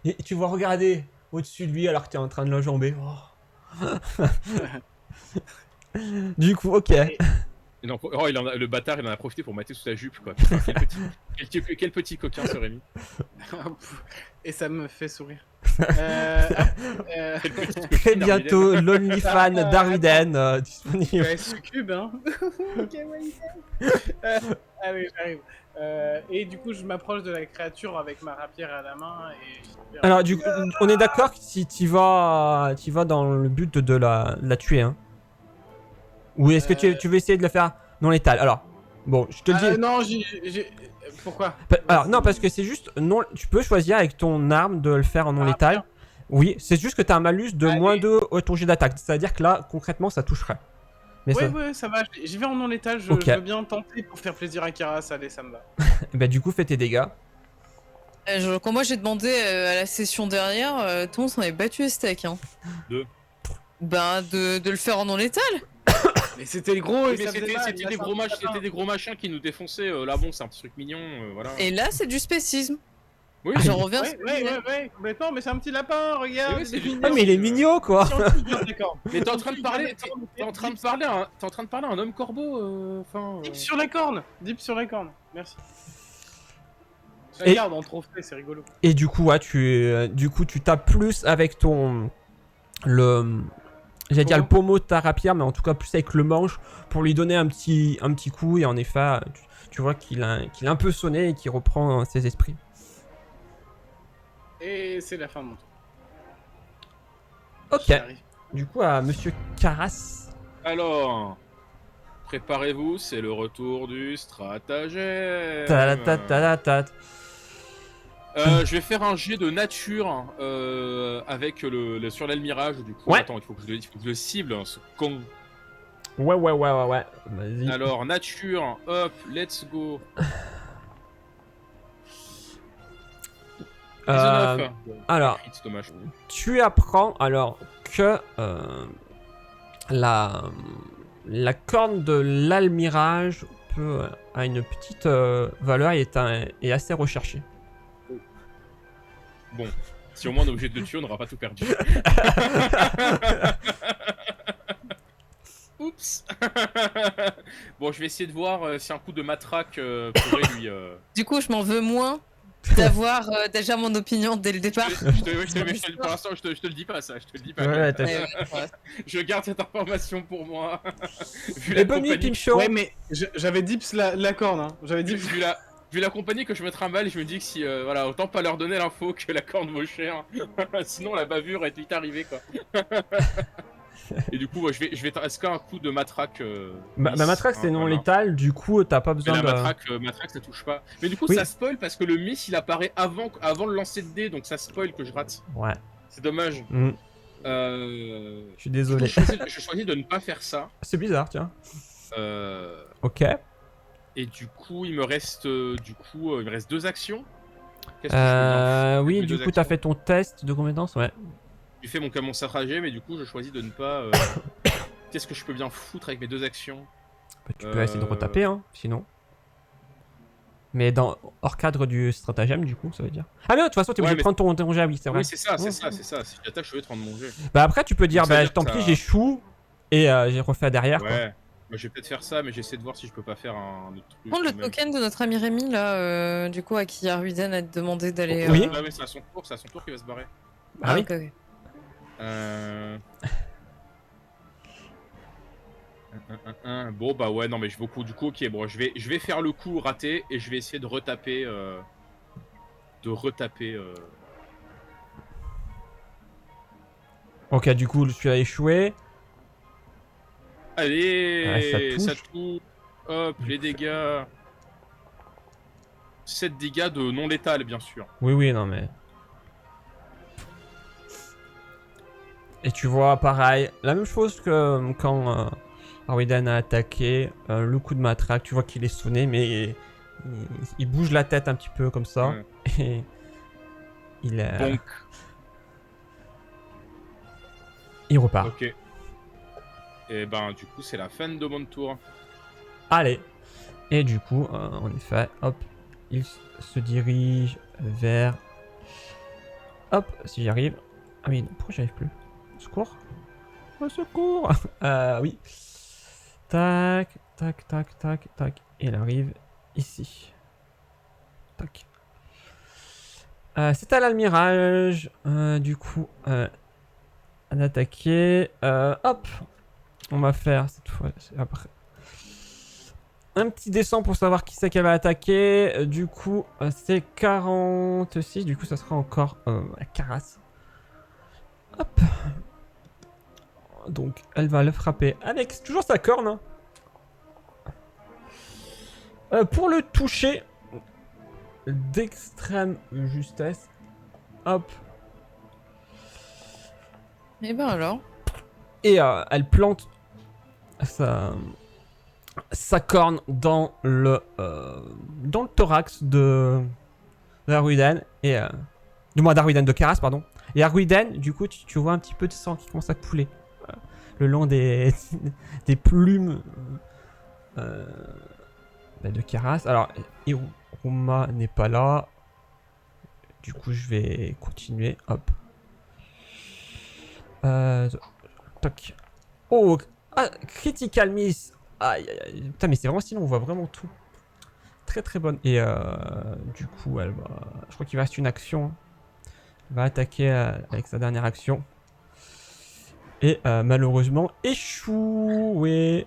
Et tu vois regarder au-dessus de lui alors que t'es en train de l'enjamber. Oh. Du coup, ok. Et donc, le bâtard, il en a profité pour mater sous sa jupe, quoi. Putain, quel petit coquin ce Rémi. Et ça me fait sourire. Quel petit coquin Très d'Armiden. bientôt, l'OnlyFan d'Arwiden disponible. Ouais, succube, hein. Ok, allez, j'arrive. Et du coup, je m'approche de la créature avec ma rapière à la main et... Alors, du coup, on est d'accord que si t'y vas dans le but de la tuer, hein. Ou est-ce que tu veux essayer de le faire non létal? Alors, bon, je te le dis. Non, pourquoi? Alors, non, parce que c'est juste. Non, tu peux choisir avec ton arme de le faire en non létal. bien. Oui, c'est juste que t'as un malus de Allez. -2 au ton jet d'attaque. C'est-à-dire que là, concrètement, ça toucherait. Mais Ouais, ça va, j'y vais en non létal, je Ok. veux bien tenter pour faire plaisir à Karas, allez, ça me va. Bah, du coup, fais tes dégâts. Quand moi j'ai demandé à la session dernière, tout le monde s'en avait battu les steaks. Hein. De Bah, de le faire en non létal. Mais c'était gros, Oui, et mais ça faisait mal, c'était là, des ça gros me fait c'était des gros machins qui nous défonçaient. Là, bon, c'est un petit truc mignon, voilà. Et là, c'est du spécisme. Oui, J'en reviens. Ouais, complètement, mais c'est un petit lapin, regarde. Oui, c'est il est du- Ah, mais il est mignon, quoi. scientifique, bien d'accord. mais t'es en train de parler, D'accord, t'es en train de parler à un homme corbeau, enfin. Dip sur la corne, dip sur la corne, merci. Je Et- la garde en trophée, c'est rigolo. Et du coup, ouais, tu tapes plus avec ton. J'allais dire le pommeau de ta rapière, mais en tout cas plus avec le manche pour lui donner un petit coup. Et en effet, tu vois qu'il a un peu sonné et qu'il reprend ses esprits. Et c'est la fin de mon tour. Ok. J'arrive. Du coup, à Monsieur Caras. Alors, préparez-vous, c'est le retour du stratagème. Ta-ta-ta-ta-ta. Je vais faire un jet de nature avec sur l'almirage du coup. Ouais. Attends, il faut que je le cible, hein, ce con. Ouais. Vas-y. Alors, nature, hop, let's go. 19. alors, C'est dommage. tu apprends alors que la corne de l'almirage a une petite valeur et est assez recherchée. Bon, si au moins on est obligé de le tuer, on n'aura pas tout perdu. Oups. Bon, je vais essayer de voir si un coup de matraque pourrait lui... Du coup, je m'en veux moins d'avoir déjà mon opinion dès le départ. Pour l'instant, je te le dis pas, ça. Je te le dis pas. Ouais, quand même. Ouais. Je garde cette information pour moi. Vu Et la bonne nuit, compagnie, Pimcho. Ouais, mais j'avais dips la corne, hein. J'avais dips. vu la compagnie que je me trimballe, je me dis que si, voilà, autant pas leur donner l'info que la corne vaut cher. Sinon, la bavure est vite arrivée, quoi. Et du coup, je vais tasquer un coup de matraque. Ma lisse, matraque, c'est hein, non voilà. létal, du coup, t'as pas Mais besoin la de. matraque, ça touche pas. Mais du coup, Oui. ça spoil parce que le miss il apparaît avant le lancer de dés, donc ça spoil que je rate. Ouais. C'est dommage. Je suis désolé. Je choisis de ne pas faire ça. C'est bizarre, tiens. Ok. Et du coup, il me reste 2 actions. Qu'est-ce que je peux bien faire Oui, avec mes du 2 coup, t'as actions fait ton test de compétence, ouais. J'ai fait mon stratagème, mais du coup, je choisis de ne pas. Qu'est-ce que je peux bien foutre avec mes 2 actions? Bah, tu peux essayer de retaper, hein, sinon. Mais hors cadre du stratagème, du coup, ça veut dire. Ah, mais de toute façon, t'es obligé de prendre ton jet, oui, c'est vrai. Oui, c'est ça. Si j'attaque, je vais prendre mon jet. Bah, après, tu peux dire, Donc, ça veut bah, dire tant que pis, ça- j'échoue et j'ai refait derrière, quoi. Ouais. Bah, je vais peut-être faire ça, mais j'essaie de voir si je peux pas faire un autre truc. Prends le quand même. token de notre ami Rémi, là, du coup, à qui Arwiden a demandé d'aller. Oui. Ouais, mais c'est à son tour qu'il va se barrer. Ah oui. Ok, ok. Bon bah ouais, non mais je vais au coup du coup, ok, bon je vais faire le coup raté et je vais essayer de retaper Ok, du coup, tu as échoué. Allez, ça ça touche. touche. Hop, les dégâts. 7 dégâts de non létal bien sûr. Oui, oui, non, mais. Et tu vois, pareil, la même chose que quand Arwiden a attaqué, le coup de matraque, tu vois qu'il est sonné, mais il bouge la tête un petit peu comme ça. Ouais. Et il Donc, il repart. ok. Et ben du coup c'est la fin de mon tour. Allez. Et du coup, en effet, hop, il se dirige vers... Hop, si j'y arrive. Ah oui, non, pourquoi j'y arrive plus? Au secours. Au secours. Oui. Tac, tac, tac, tac, tac. Et il arrive ici. Tac. C'est à l'almirage. Du coup, d'attaquer. Hop. On va faire cette fois. Après. Un petit descend pour savoir qui c'est qu'elle va attaquer. Du coup, c'est 46. Du coup, ça sera encore la carasse. Hop. Donc, elle va le frapper avec toujours sa corne. Pour le toucher d'extrême justesse. Hop. Et ben alors. Et elle plante sa corne dans le thorax de Arwiden et du moins d'Arwiden, de Karas, pardon. Et Arwiden, du coup, tu vois un petit peu de sang qui commence à couler le long des plumes de Karas. Alors, Iruma n'est pas là. Du coup, je vais continuer. Hop. Toc. Oh, critical miss. Aïe, aïe, aïe. Putain, mais c'est vraiment stylé, on voit vraiment tout. Très très bonne. Et du coup, elle va. Je crois qu'il reste une action. Elle va attaquer avec sa dernière action. Et malheureusement, échoué.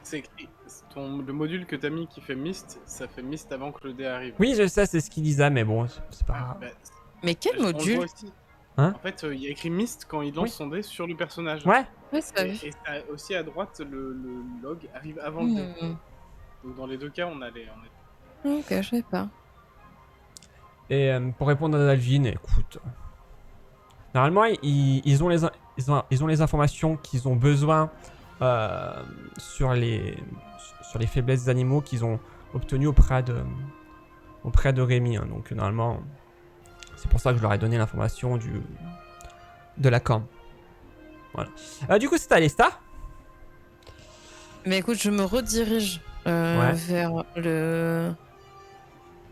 C'est écrit. Le module que t'as mis qui fait Mist, ça fait Mist avant que le dé arrive. Oui, je sais, c'est ce qu'il disait, mais bon, c'est pas grave. Bah, Mais quel on le module? voit aussi. Hein? En fait, il y a écrit Mist quand il lance Oui. son dé sur le personnage. Ouais. Ouais, c'est vrai. Et aussi à droite, le log arrive avant le dé. Donc dans les deux cas, on a les. Ok, je sais pas. Et pour répondre à Alvin, écoute. Normalement, ils ont les informations qu'ils ont besoin sur les faiblesses des animaux qu'ils ont obtenues auprès de Rémi. Hein. Donc normalement, c'est pour ça que je leur ai donné l'information de la corne. Voilà. Du coup, c'est à Lesta. Mais écoute, je me redirige Ouais. vers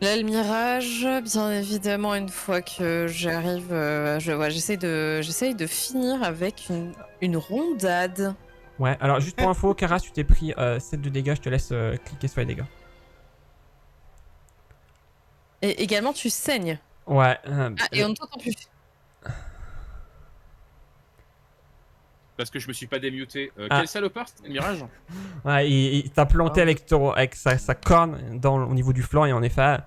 l'almirage. Bien évidemment, une fois que j'arrive, j'essaye de finir avec une rondade. Ouais, alors juste pour info, Karas, tu t'es pris 7 de dégâts, je te laisse cliquer sur les dégâts. Et également, tu saignes. Ouais. Ah, et on ne t'entend plus. Parce que je me suis pas démuté. Ah. Quel salopard, c'était le mirage? Ouais, il t'a planté Ah, avec sa corne au niveau du flanc et en effet,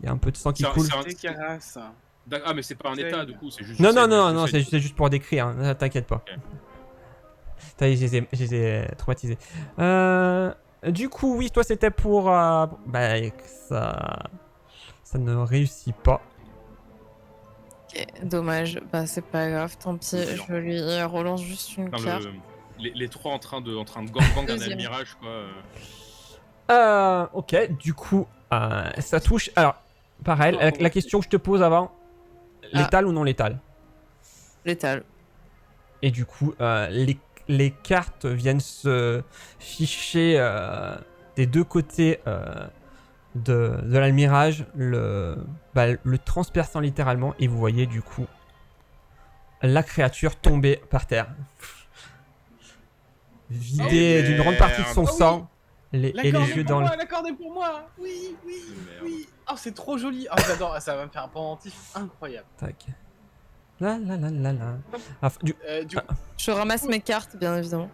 il y a un peu de sang qui C'est un- coule. c'est un- C'est Caras. Ah, mais c'est pas un Saigne. état, du coup, c'est juste. Non, je non, saigne, non, je non, saigne. c'est juste pour décrire, hein, t'inquiète pas. Ok. Je les ai traumatisés. Du coup, oui, toi c'était pour... bah, ça ne réussit pas. Ok, dommage. Bah, c'est pas grave, tant pis. Oui, Je lui relance juste une Dans carte. les trois en train de gang un Deuxième. mirage, quoi. Ok, du coup, ça touche... Alors, pareil, la question que je te pose avant, létal ou non létal? Létal. Et du coup, les cartes viennent se ficher des deux côtés de l'almirage, le transperçant littéralement, et vous voyez du coup la créature tomber par terre. Vidée d'une grande partie de son Ah oui. sang, et les La corde yeux est dans pour le... moi, la corde est pour moi. Oui, oui, Merde. oui. Oh, c'est trop joli. Oh, j'adore. Ah, ça va me faire un pendentif incroyable. Tac. La la la la la. Ah, Je ramasse mes cartes, bien évidemment.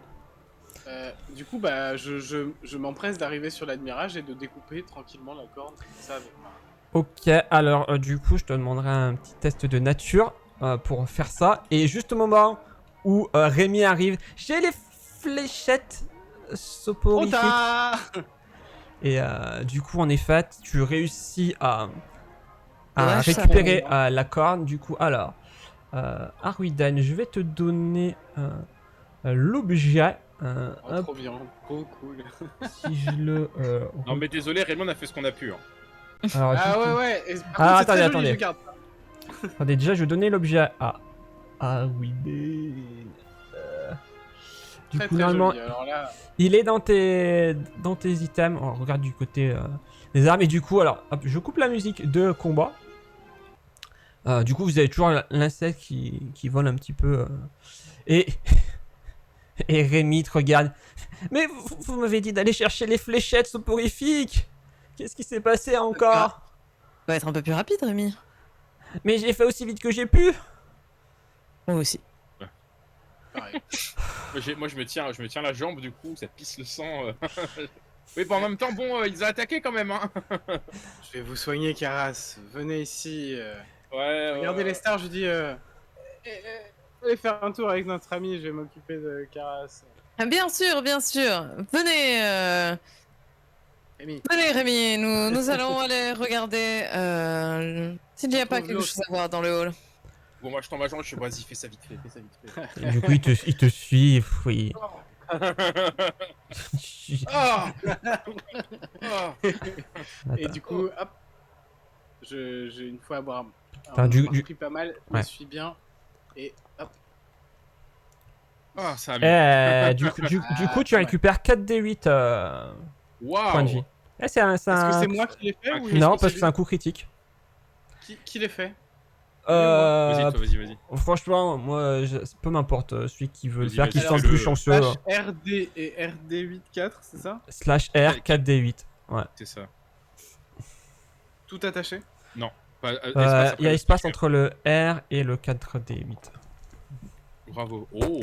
Du coup, bah, je m'empresse d'arriver sur l'admirage et de découper tranquillement la corde. Ça, avec ma... Ok, alors du coup, je te demanderai un petit test de nature pour faire ça. Et juste au moment où Rémi arrive, j'ai les fléchettes Trop soporifiques. tard. Et du coup, en effet, tu réussis à Ouais, récupérer ça la corne. Du coup, alors, Arwiden, je vais te donner l'objet. Oh, Hop, trop bien. Trop cool. si je le... Non, mais désolé, Raymond a fait ce qu'on a pu. Hein. alors, du Ah coup- ouais, ouais. Et, par Ah, contre, c'est très attendez, joli, attendez. je garde. Attendez, déjà, je vais donner l'objet à Arwiden. Du Très, coup, très normalement, joli. Alors là, il est dans tes items. On regarde du côté des armes. Et du coup, alors, hop, je coupe la musique de combat. Du coup, vous avez toujours l'insecte qui vole un petit peu. Et Rémi te regarde. Mais vous m'avez dit d'aller chercher les fléchettes soporifiques. Qu'est-ce qui s'est passé encore? Va être un peu plus rapide, Rémi. Mais j'ai fait aussi vite que j'ai pu. Moi aussi. pareil. Moi, je me tiens la jambe, du coup, ça pisse le sang. Oui, bah en même temps, bon, ils ont attaqué quand même. Hein. Je vais vous soigner, Caras. Venez ici. Ouais. Regardez les stars, je dis. Allez faire un tour avec notre ami, je vais m'occuper de Caras. Ah, bien sûr, bien sûr. Venez, Amy. venez, Rémi. Nous allons aller regarder s'il n'y a pas quelque chose à voir dans le hall. Bon, moi, je tends ma jambe, je suis vas-y, fais ça vite fait, fais ça vite fait. Et du coup, il te suit. Oui. Ah Ah Et du coup, hop. J'ai une fois à boire. Enfin, du- pris pas mal, je Ouais. me suis bien. Et hop. Ah, ça a mis. Du coup, tu ouais. récupères 4d8 points de vie. Waouh. C'est un... Est-ce que c'est moi qui l'ai fait ou Non, est-ce parce que c'est un coup critique. Qui l'ai fait? Vas-y, toi, vas-y. Franchement, moi, peu m'importe. Celui qui veut le Vas-y, faire, vas-y. qui se sent Alors, le plus le- chanceux. RD et RD84, c'est ça? /R 4d8. Ouais. C'est ça. Tout attaché? Pas- Il espace après y a le espace sticker. entre le R et le 4d8. Bravo. Oh.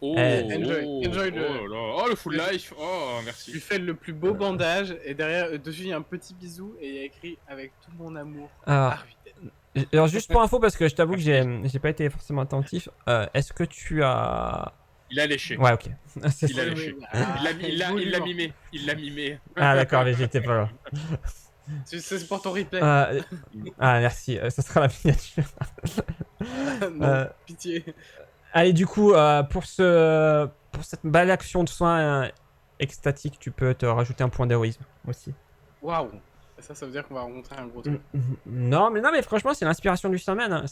Oh. Enjoy le- Oh, là là. Oh, le full life. Oh, Je lui merci. fais le plus beau bandage et derrière, dessus, il y a un petit bisou et il y a écrit avec tout mon amour. Alors, Arwiden. alors, juste pour info, parce que je t'avoue que j'ai pas été forcément attentif. Est-ce que tu as... Il a léché. Ouais, ok. C'est Il a ça. léché. Ah, Il l'a joliment. mimé. Il l'a mimé. Ah d'accord, mais j'étais pas là. C'est pour ton replay. Merci, ça sera la miniature. Non, pitié. Allez, du coup, pour cette belle action de soin extatique, tu peux te rajouter un point d'héroïsme aussi. Waouh. Ça veut dire qu'on va rencontrer un gros truc. Non, mais franchement, c'est l'inspiration du semaine. Hein.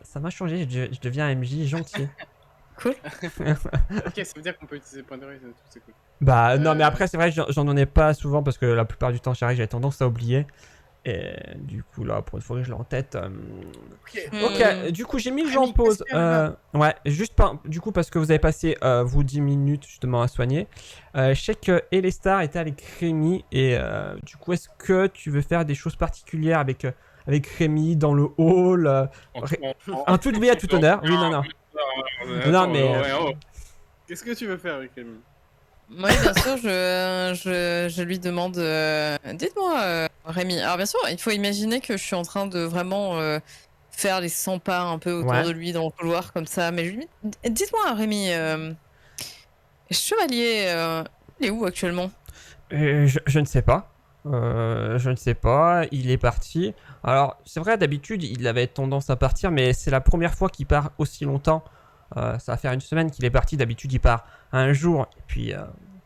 Ça m'a changé, je deviens un MJ gentil. Cool. Ok, ça veut dire qu'on peut utiliser le point d'héroïsme et tout, c'est cool. Bah non, mais après, c'est vrai, j'en ai pas souvent parce que la plupart du temps, j'arrive, j'avais tendance à oublier. Et du coup, là, pour une fois que je l'ai en tête. Ok. Ok, du coup, j'ai mis le jeu en Rémi, pause. qu'est-ce qu'il y a, Ouais, juste du coup, parce que vous avez passé, vous, 10 minutes justement à soigner. Je sais que Elestar était avec Rémi. Et du coup, est-ce que tu veux faire des choses particulières avec Rémi dans le hall un tout bien à tout honneur. Oui, non, non. Non, mais. Qu'est-ce que tu veux faire avec Rémi? Oui, bien sûr, je lui demande. Dites-moi, Rémi. Alors, bien sûr, il faut imaginer que je suis en train de vraiment faire les 100 pas un peu autour Ouais. de lui dans le couloir comme ça. Mais je lui dis, dites-moi, Rémi, Chevalier, il est où actuellement? Je ne sais pas. Je ne sais pas. Il est parti. Alors, c'est vrai, d'habitude, il avait tendance à partir, mais c'est la première fois qu'il part aussi longtemps. Ça va faire une semaine qu'il est parti. D'habitude, il part un jour. Et puis,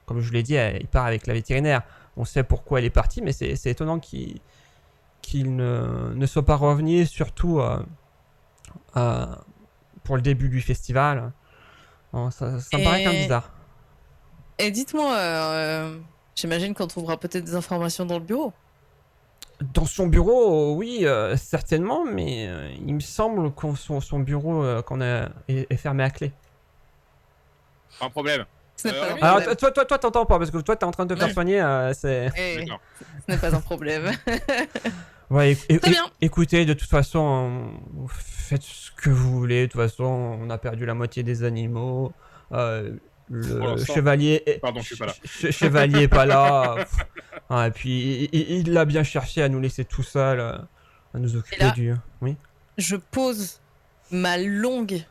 comme je l'ai dit, il part avec la vétérinaire. On sait pourquoi il est parti, mais c'est étonnant qu'il ne soit pas revenu, surtout pour le début du festival. Bon, ça me paraît quand même bizarre. Et dites-moi, j'imagine qu'on trouvera peut-être des informations dans le bureau. Dans son bureau, oui, certainement, mais il me semble que son bureau est fermé à clé. Pas un problème. Ce n'est pas un oui. Alors, problème. toi, t'entends pas, parce que toi, t'es en train de te faire Ouais. soigner, c'est... Eh, D'accord. ce n'est pas un problème. Ouais, Très bien. écoutez, de toute façon, faites ce que vous voulez. De toute façon, on a perdu la moitié des animaux. Le Pour l'instant. chevalier est... Pardon, je suis pas là. Chevalier est pas là. Ah, et puis, il l'a bien cherché à nous laisser tout seul, à nous occuper là- du... Oui. Je pose ma longue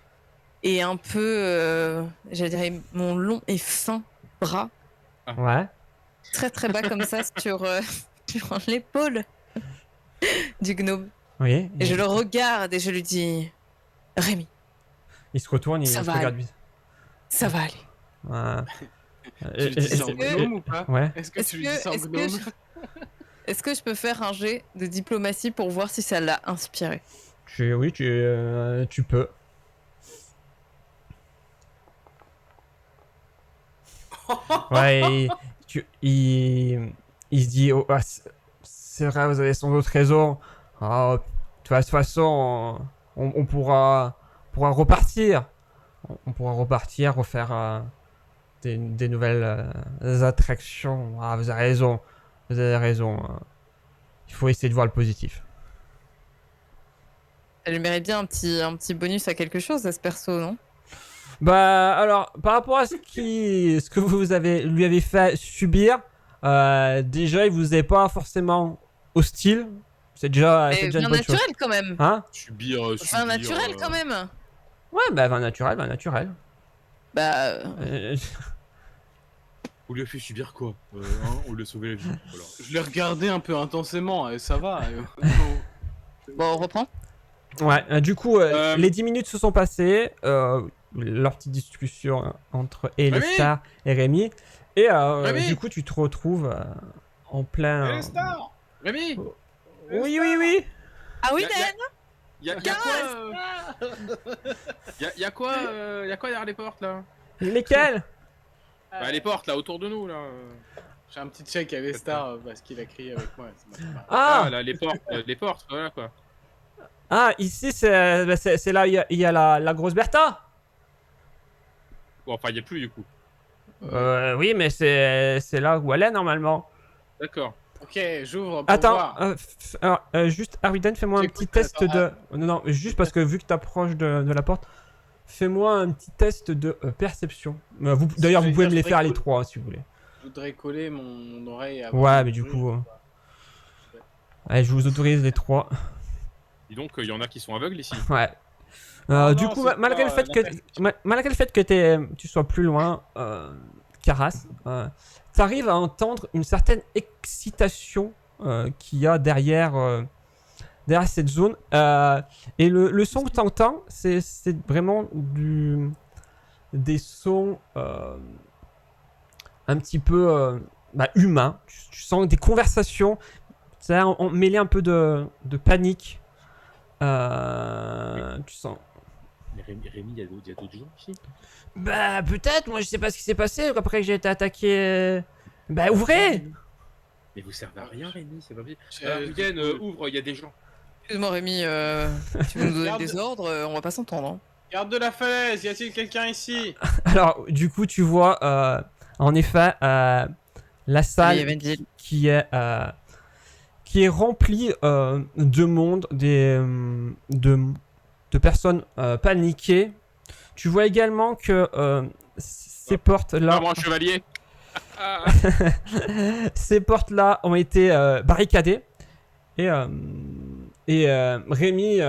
et un peu, je dirais, mon long et fin bras Ouais. très très bas comme ça sur, sur l'épaule du gnome. Oui. Et je le regarde et je lui dis, Rémi, Il se retourne, il Ça se va regarde. ça va aller. Ouais. Tu lui dis ça en que- gnome ou pas? Ouais. Est-ce que Est-ce tu lui dis ça en que, est-ce que gnome? est-ce que je peux faire un jet de diplomatie pour voir si ça l'a inspiré? Oui, tu peux. Ouais, il se dit, oh, ah, c'est vrai, vous avez sans doute raison. Ah, de toute façon, on pourra repartir. On pourra repartir, refaire des nouvelles attractions. Ah, vous avez raison. Vous avez raison. Il faut essayer de voir le positif. Elle lui mérite bien un petit bonus à quelque chose à ce perso, non? Bah alors par rapport à ce que lui avez fait subir, déjà il vous est pas forcément hostile. C'est déjà Mais une bien bonne chose. naturel quand même. Hein? Subir. Enfin, naturel quand même. Ouais, bah vin naturel. Bah, On lui a fait subir quoi On lui a sauvé la vie. Voilà. Je l'ai regardé un peu intensément, et ça va. bon, on reprend. Ouais, du coup les 10 minutes se sont passées, leur petite discussion entre Elestar et Rémi, et Rémi du coup tu te retrouves en plein... Elestar Rémi Oui. Ah oui, Y a- Dan. Y'a quoi derrière les portes là? Lesquels? Bah les portes là autour de nous là. J'ai un petit check à Elestar parce qu'il a crié avec moi. ça m'a fait marrer. Ah, Là les portes, voilà quoi. Ah, ici, c'est là où il y a la grosse Bertha. Bon, enfin, y a plus du coup. Oui, mais c'est là où elle est normalement. D'accord. Ok, j'ouvre pour Attends, voir. alors, juste, Arwiden, fais-moi un J'écoute, petit test attends, de... Non, juste parce que vu que t'approches de la porte, fais-moi un petit test de perception. D'ailleurs, vous vais pouvez me dire, les je faire les récolte. 3 si vous voulez. Je voudrais coller mon oreille avant. Ouais, de mais du l'ouvrir. coup... Allez, je vous autorise les 3. Dis donc, y en a qui sont aveugles ici. Ouais. Non, Du non, coup, c'est malgré pas, le fait malgré le fait que tu sois plus loin, Caras, t'arrives à entendre une certaine excitation qu'il y a derrière cette zone. Et le son que t'entends, c'est vraiment des sons un petit peu humains. Tu sens des conversations, ça en mêlé un peu de panique. Tu sens. Mais Rémi, y a d'autres gens ici? Bah peut-être, moi je sais pas ce qui s'est passé après que j'ai été attaqué. Bah ouvrez! Mais vous servez à rien, Rémi, c'est pas possible. Euh, Ruden, ouvre, il y a des gens. Excuse-moi Rémi, tu veux nous donner Garde- des ordres, on va pas s'entendre. Hein. Garde de la falaise, y a-t-il quelqu'un ici? Alors, du coup, tu vois, en effet, la salle Allez, Evendil. qui est remplie de monde, de personnes paniquées. Tu vois également que ces portes-là, Vraiment un chevalier. ces portes-là ont été barricadées et Rémi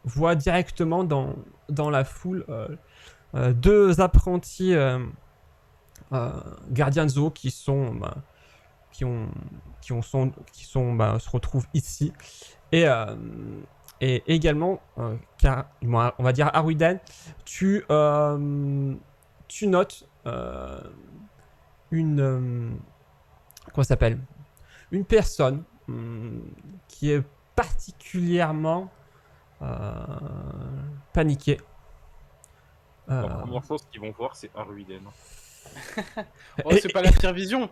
voit directement dans la foule deux apprentis gardiens de zoo qui sont se retrouvent ici et également car on va dire Arwiden, tu notes une comment ça s'appelle, une personne qui est particulièrement paniquée. La première chose qu'ils vont voir, c'est Arwiden. Oh, c'est pas la pire vision.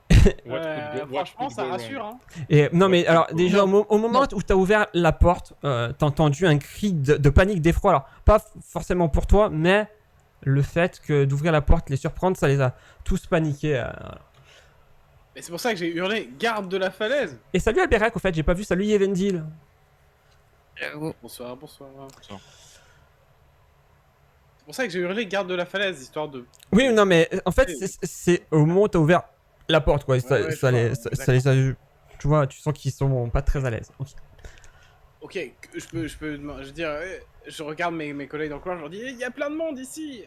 Franchement, ça Watch rassure. Hein. Et non, mais Ouais, alors, non. déjà, au moment où tu as ouvert la porte, t'as entendu un cri de panique, d'effroi. Alors, pas forcément pour toi, mais le fait que d'ouvrir la porte, les surprendre, ça les a tous paniqués. Mais c'est pour ça que j'ai hurlé garde de la falaise. Et salut Alberac, au fait, j'ai pas vu. Salut Yevendil. J'avoue. Bonsoir, bonsoir. Bonsoir. C'est pour ça que j'ai hurlé garde de la falaise, histoire de. Oui, non, mais en fait, c'est au moment où tu as ouvert la porte, quoi. Ça, ouais, ça je les, vois, ça les a. Tu vois, tu sens qu'ils sont pas très à l'aise. Ok. Ok, je veux dire, je regarde mes collègues dans le coin, je leur dis, il y a plein de monde ici.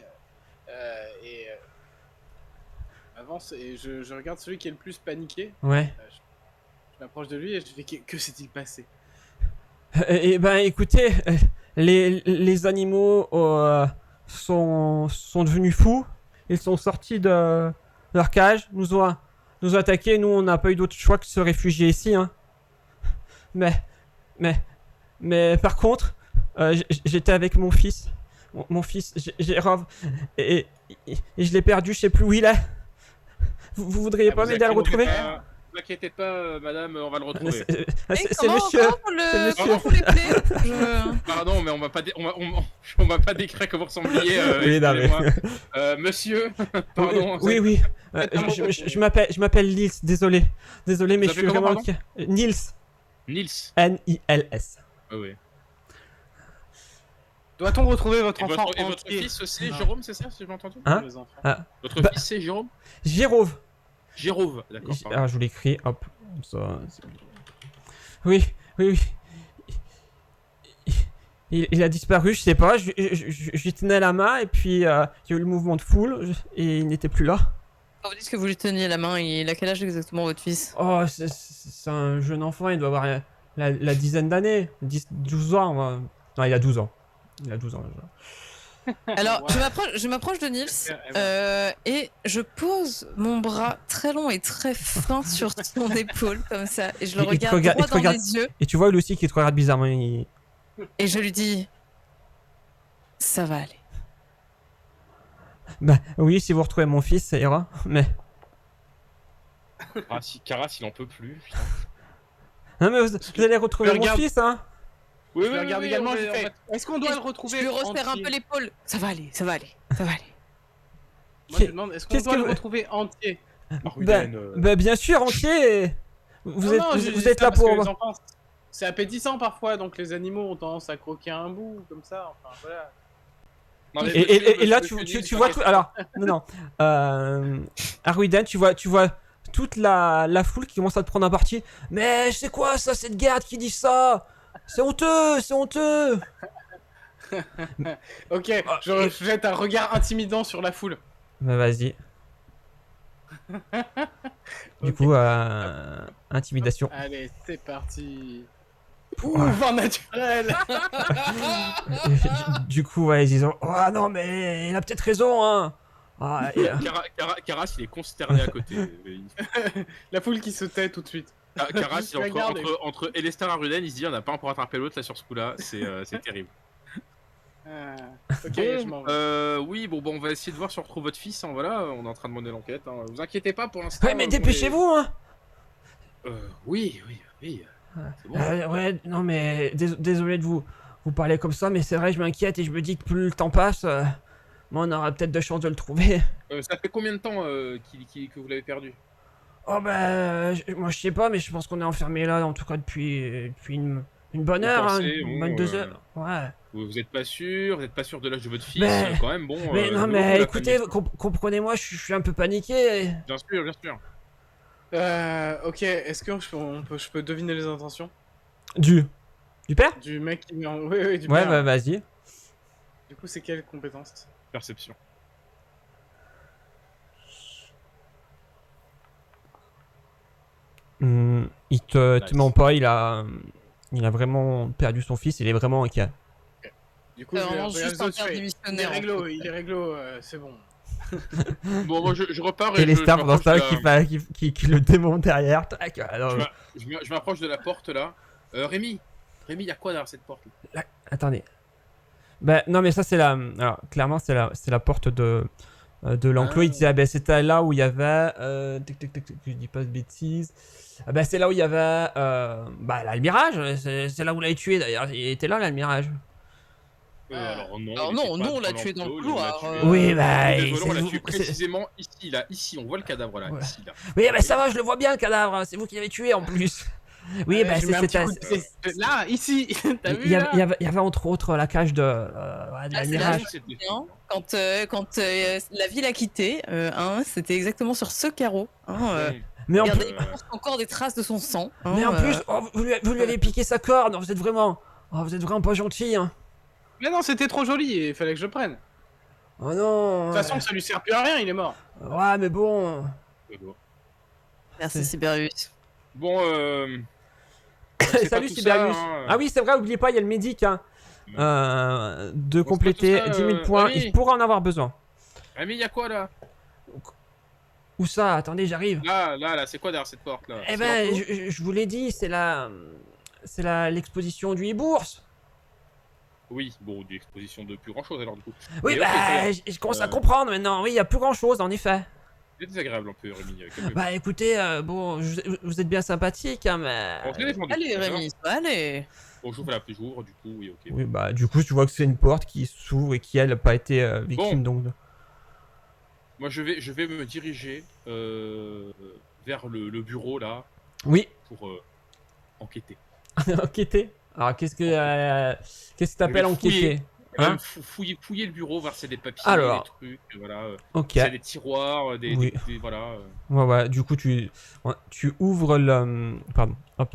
Avance et je regarde celui qui est le plus paniqué. Ouais. Je m'approche de lui et je fais que s'est-il passé? Et ben, écoutez, les animaux sont devenus fous. Ils sont sortis de leur cage, nous ont attaqués. Nous, on n'a pas eu d'autre choix que de se réfugier ici. Hein. Mais par contre, j'étais avec mon fils. Mon fils, Jérôme, et je l'ai perdu, je sais plus où il est. Vous voudriez pas vous m'aider à le inquiétez retrouver? pas- Vous inquiétez pas, madame, on va le retrouver. C'est monsieur. c'est monsieur. Comment les plaies Pardon, mais on m'a pas décrit que vous ressembliez. Oui, non, mais- excusez-moi. Monsieur, pardon. Oui. Je m'appelle Nils, désolé. Désolé, mais Vous je suis appelez comment, vraiment. Nils. Nils. N-I-L-S. Ah oui. Doit-on retrouver votre Et enfant votre entier? fils aussi, Ah. Jérôme, c'est ça, si j'ai bien entendu? Hein? Les enfants. Votre Bah- fils, c'est Jérôme? Jérôme. Jérôme, d'accord. pardon. Alors, je vous l'écris, hop. Comme ça. Oui. Il a disparu, je sais pas. Je lui tenais la main et puis il y a eu le mouvement de foule et il n'était plus là. Quand vous dites que vous lui teniez la main, il a quel âge exactement votre fils? Oh, c'est un jeune enfant, il doit avoir la dizaine d'années. 12 ans. Non, il a 12 ans. Il a 12 ans. Alors, Ouais. je m'approche de Nils et je pose mon bras très long et très fin sur son épaule comme ça et je le Il te regarde regarde- droit il te dans regarde. les yeux Et tu vois lui aussi qui te regarde bizarrement. et je lui dis ça va aller. Bah oui, si vous retrouvez mon fils, ça ira. Mais Ah, si Caras, il en peut plus. Putain. non, mais vous allez retrouver Je mon regarde- fils, hein. Oui, Je le regarde également, je fais, est-ce qu'on doit le Je retrouver lui resserre un entier? peu l'épaule. Ça va aller. Moi, je lui demande, est-ce qu'on Qu'est-ce doit que le vous- retrouver entier? Bah bien sûr, entier. Vous êtes, Non, vous, j'ai vous dit êtes ça là parce que pour. les enfants, c'est appétissant parfois, donc les animaux ont tendance à croquer un bout, comme ça, enfin voilà. Non, mais Et là, monsieur tu Nils, vois tout. Alors, non. Arwiden, tu vois toute la foule qui commence à te prendre un parti. Mais c'est quoi ça, cette garde qui dit ça? C'est honteux, c'est honteux. Ok, Ah, je jette un regard intimidant sur la foule. Bah vas-y. Du Ok. coup, intimidation. Allez, c'est parti. Ouh, vin naturel. Du coup, ouais, ils disent oh non, mais il a peut-être raison, hein. Ah, et, Caras, il est consterné à côté. La foule qui se tait tout de suite. Caras, Juste regarde. entre Elestar et Aruden, il se dit on n'a pas encore rattrapé l'autre là sur ce coup-là. C'est terrible. Ok, je m'en vais. Oui, bon, on va essayer de voir si on retrouve votre fils. Hein, voilà, on est en train de mener l'enquête. Hein. Vous inquiétez pas pour l'instant. ouais, mais dépêchez-vous, hein. Oui. C'est bon. Ouais, non mais désolé de vous parler comme ça, mais c'est vrai, je m'inquiète et je me dis que plus le temps passe, moi on aura peut-être de chances de le trouver. Ça fait combien de temps que vous l'avez perdu? Oh bah, moi je sais pas, mais je pense qu'on est enfermé là, en tout cas depuis une bonne Vous heure, hein, pensez, une bon, bonne 2 heures. Ouais. vous êtes pas sûr, de l'âge de votre fils, Mais, quand même, bon, mais non, calmez-vous, mais la écoutez, famille. comprenez-moi, je suis un peu paniqué. Bien sûr, bien sûr. Ok, est-ce que je peux deviner les intentions Du père? du mec qui met en... Oui, oui, du Ouais, père. bah vas-y. Du coup, c'est quelle compétence? Perception. Il te Nice. ment pas, il a vraiment perdu son fils, il est vraiment inquiet. Du coup, C'est je vraiment regarde juste les un autres, je père fais, démissionnaire. En fait. il est réglo, c'est bon. Bon, moi, je repars Et et les je stars pendant m'approche ce de temps la... qui le démontent derrière. Tac, alors, Je m'approche de la porte, là. Rémi, y a quoi derrière cette porte, là? attendez. Bah, non, mais ça, c'est la. Alors, clairement, c'est la porte de l'enclos. Il disait, ah, bah, c'était là où il y avait. Que je dis pas de bêtises. Ah, bah, c'est là où il y avait. Bah, là, le mirage. C'est là où vous l'avez tué d'ailleurs. Il était là, là, le mirage. Alors non, Alors il était non, pas nous on dans l'a tué dans le l'enclos, nous on l'a couloir. tué. Oui, bah. Nous, désolé, on l'a vous- tué c'est- précisément ici, là. Ici, on voit le cadavre, là. Ouais. Ici, là. Oui, bah, ça va, je le vois bien, le cadavre. C'est vous qui l'avez tué en plus. Oui, bah, je mets un petit c'était. coup de... Là, ici, t'as vu, Il y là? il y avait entre autres la cage de Ah, la c'est mirage. là, quand la ville a quitté, c'était exactement sur ce carreau. Mais en Regardez, plus, il porte encore des traces de son sang. mais en plus oh, vous lui avez piqué sa corde. Vous êtes vraiment. Oh, vous êtes vraiment pas gentil. Hein. Mais non, c'était trop joli, il fallait que je prenne. Oh non. De toute façon, ça lui sert plus à rien, il est mort. Ouais, mais bon. Merci c'est- Siberius. Bon, c'est pas Salut tout Siberius. ça, hein. Ah oui, c'est vrai, oubliez pas, il y a le médic. Hein. De Bon, compléter c'est pas tout ça, 10 000 points. Rémi. Il pourra en avoir besoin. Rémi, y a quoi, là? Où ça? Attendez, j'arrive. Là, c'est quoi derrière cette porte, là? Eh C'est ben, l'enclos? je vous l'ai dit, c'est l'exposition du e-bourse. Oui, bon, une exposition de plus grand-chose, alors, du coup. Oui, Mais bah, ok, très bien. je commence à comprendre maintenant. Oui, il y a plus grand chose, en effet. C'est désagréable, un peu, Rémi. Calmez-vous. Bah écoutez, bon, vous êtes bien sympathique, hein, mais. On s'est défendu. Allez d'accord. Rémi, allez. Bon, j'ouvre, du coup, oui, ok. Oui, bah du coup, tu vois que c'est une porte qui s'ouvre et qui, elle, n'a pas été victime, donc. Moi, je vais me diriger vers le bureau, là, Oui, pour enquêter. enquêter. Alors, qu'est-ce que t'appelles Je vais fouiller. enquêter? Hein? Fouiller le bureau, voir s'il y a des papiers, Alors. des trucs, voilà. Ok. S'il y a des tiroirs, Oui. voilà. Ouais, du coup, tu ouvres le. Pardon, hop.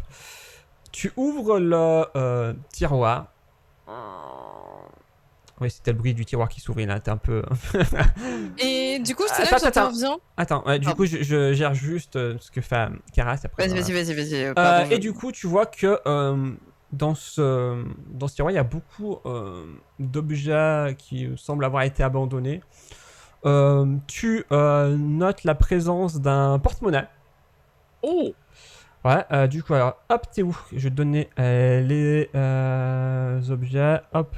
Tu ouvres le tiroir. Oui, c'était le bruit du tiroir qui s'ouvrait là, t'es un peu. Et du coup, c'est là Attends, que j'interviens. Attends, du Pardon. coup, je gère juste ce que fait Karas après. Vas-y. Pardon, Et du coup, tu vois que dans ce tiroir, il y a beaucoup d'objets qui semblent avoir été abandonnés. Tu notes la présence d'un porte-monnaie. Oh! Ouais, du coup, alors, hop, t'es où? Je vais te donner les objets. Hop.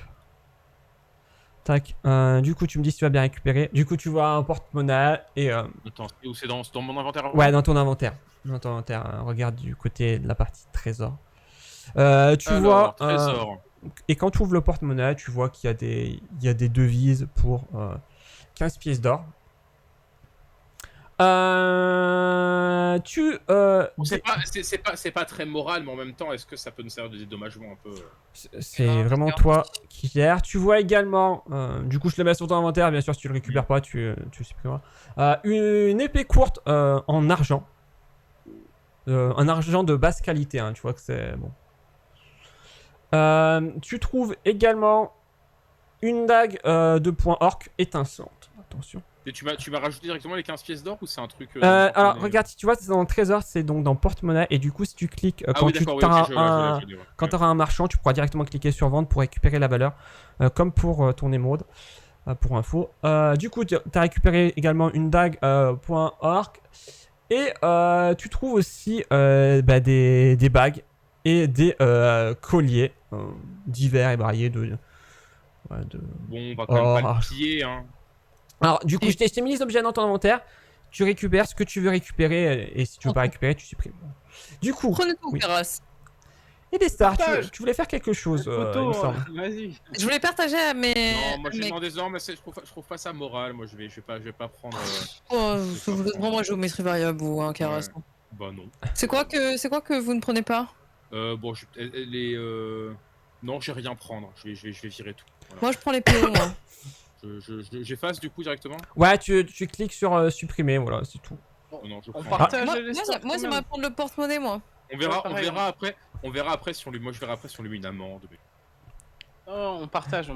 Tac. Du coup, tu me dis si tu vas bien récupérer. Du coup, tu vois un porte-monnaie et. Attends, c'est où? C'est dans mon inventaire? Ouais, dans ton inventaire. Regarde du côté de la partie trésor. Tu Alors, vois. trésor. Et quand tu ouvres le porte-monnaie, tu vois qu'il y a des devises pour 15 pièces d'or. C'est pas très moral, mais en même temps, est-ce que ça peut nous servir de dédommagement un peu? C'est vraiment toi qui gères. Tu vois également, du coup je le mets sur ton inventaire, bien sûr si tu le récupères pas, tu le supprimeras. Une épée courte en argent. Un argent de basse qualité, hein, tu vois que c'est bon. Tu trouves également une dague de poing orc étincelante. Attention. Et tu m'as rajouté directement les 15 pièces d'or ou c'est un truc... Alors regarde, si tu vois, c'est dans le trésor, c'est donc dans porte-monnaie. Et du coup, si tu cliques, Ah quand oui, tu d'accord, oui, t'auras ok, je l'ai, ouais. quand tu auras un marchand, tu pourras directement cliquer sur vendre pour récupérer la valeur, comme pour ton émeraude, pour info. Du coup, tu as récupéré également une dague point orc. Et tu trouves aussi des bagues et des colliers divers et variés de Bon, on va quand même pas or. le piller, hein. Alors, du coup, je t'ai mis les objets dans ton inventaire. tu récupères ce que tu veux récupérer et si tu veux pas récupérer, tu supprimes. Du coup, Prenez tout, oui. Caras. et des stars, Partage. tu voulais faire quelque chose, il me Photo, semble. vas-y. Je voulais partager à mes. Non, moi à j'ai mes- demandé ça, mais je trouve pas ça moral. Moi je vais pas prendre. Oh, je vais vous pas êtes vraiment géométrie variable, vous, hein, Caras. Ouais. Bah non. C'est quoi que vous ne prenez pas? Bon, non, j'ai rien prendre. Je vais virer tout. Voilà. Moi, je prends les PO, moi. J'efface du coup directement. Ouais, tu cliques sur supprimer, voilà, c'est tout. Oh, non, je On prends. partage Moi, les moi, stars, moi, quand j'aimerais même. prendre le porte-monnaie, moi. On verra, Ouais, pareil, on verra après si on lui, moi je verrai après si on lui met une amende. Mais... Oh, on partage.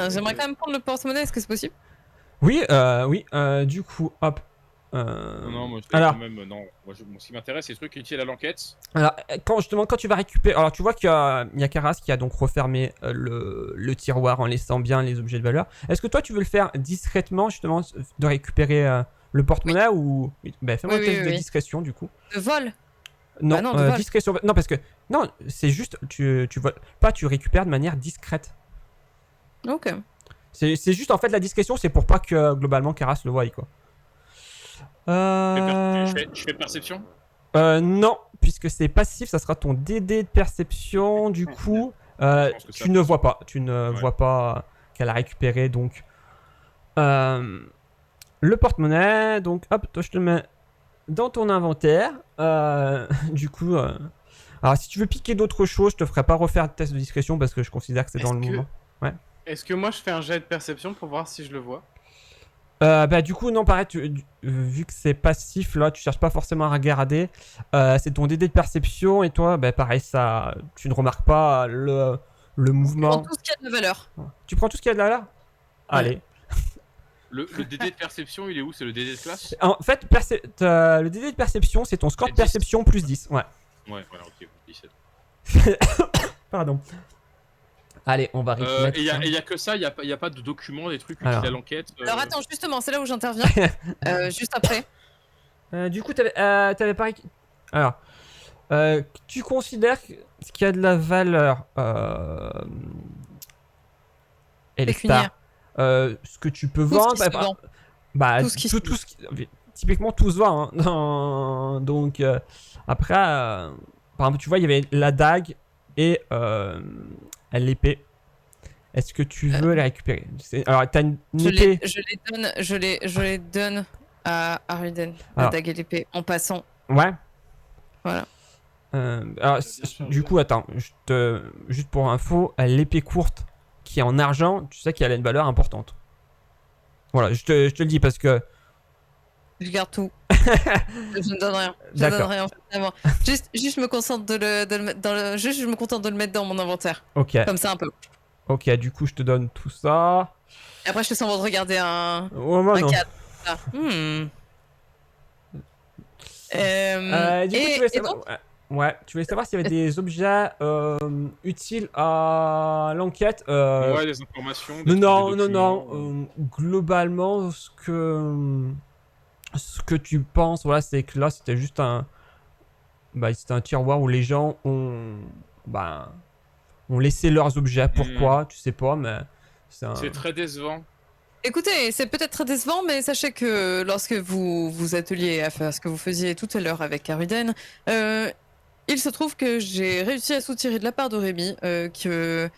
J'aimerais quand même prendre le porte-monnaie, est-ce que c'est possible? Oui, du coup, hop. Non, moi alors, quand même, non. Moi, ce qui m'intéresse, c'est les trucs utiles à l'enquête. alors, quand tu vas récupérer. Alors, tu vois qu'il y a Karas qui a donc refermé le tiroir en laissant bien les objets de valeur. Est-ce que toi, tu veux le faire discrètement, justement, de récupérer le porte-monnaie ou. Oui, bah, fais-moi Oui, un test oui, de oui. discrétion, du coup. Le vol? Non, Bah non, de vol. discrétion. Non, parce que. Non, c'est juste. Tu voles pas, tu récupères de manière discrète. Ok. C'est juste, en fait, la discrétion, c'est pour pas que, globalement, Karas le voie, quoi. Je fais perception. Non, puisque c'est passif, ça sera ton DD de perception. Du coup, pense que ça tu ne passe. vois pas. Tu ne Ouais. vois pas qu'elle a récupéré donc le porte-monnaie. Donc, hop, toi, je te le mets dans ton inventaire. Du coup, alors si tu veux piquer d'autres choses, je te ferai pas refaire de test de discrétion parce que je considère que c'est dans le mouvement. Est-ce que moi je fais un jet de perception pour voir si je le vois? Bah du coup non pareil vu que c'est passif là tu cherches pas forcément à regarder, c'est ton DD de perception et toi bah pareil ça tu ne remarques pas le Je mouvement. prends tout ce qui a de la valeur. Tu prends tout ce qu'il y a de là? Allez. Le DD de perception, il est où? C'est le DD de classe? En fait le DD de perception c'est ton score de 10. perception plus 10. Ouais. Ouais, voilà, ok, 17. Pardon. Allez on va Et il mettre y a que ça, il y a pas de documents, des trucs Alors. utiles à l'enquête. Alors attends, justement, c'est là où j'interviens. Juste après. Du coup t'avais pareil. Alors tu considères qu'il y a de la valeur et les Pécuniaire. stars. Ce que tu peux Tout vendre, ce qui se vend. bah, Tout ce qui se tout ce qui, typiquement tout se vend. Hein. Donc après, par exemple, tu vois, il y avait la dague et l'épée. Est-ce que tu veux les récupérer? Alors, t'as une épée. Je les donne à Ariden, la Alors. dague et l'épée, en passant. Ouais. Voilà. Alors, sûr, du coup, attends, juste pour info, l'épée courte qui est en argent, tu sais qu'elle a une valeur importante. Voilà, je te le dis parce que. Je garde tout. Je ne donne rien. Je ne donne D'accord. rien, vraiment. Juste, je me concentre de le mettre dans le. Juste, je me contente de le mettre dans mon inventaire. Ok. Comme ça, un peu. Ok, du coup, je te donne tout ça. Et après, je te sens de regarder un Oh, moi, non. cadre. Ah. Du coup, tu voulais savoir... Ouais, tu voulais savoir s'il y avait des objets utiles à l'enquête. Ouais, des informations. Des Non, documents, globalement, ce que tu penses, voilà, c'est que là, c'était juste c'était un tiroir où les gens ont laissé leurs objets. Pourquoi? Tu sais pas, mais C'est très décevant. Écoutez, c'est peut-être très décevant, mais sachez que lorsque vous vous atteliez à faire ce que vous faisiez tout à l'heure avec Aruden, il se trouve que j'ai réussi à soutirer de la part de Rémi que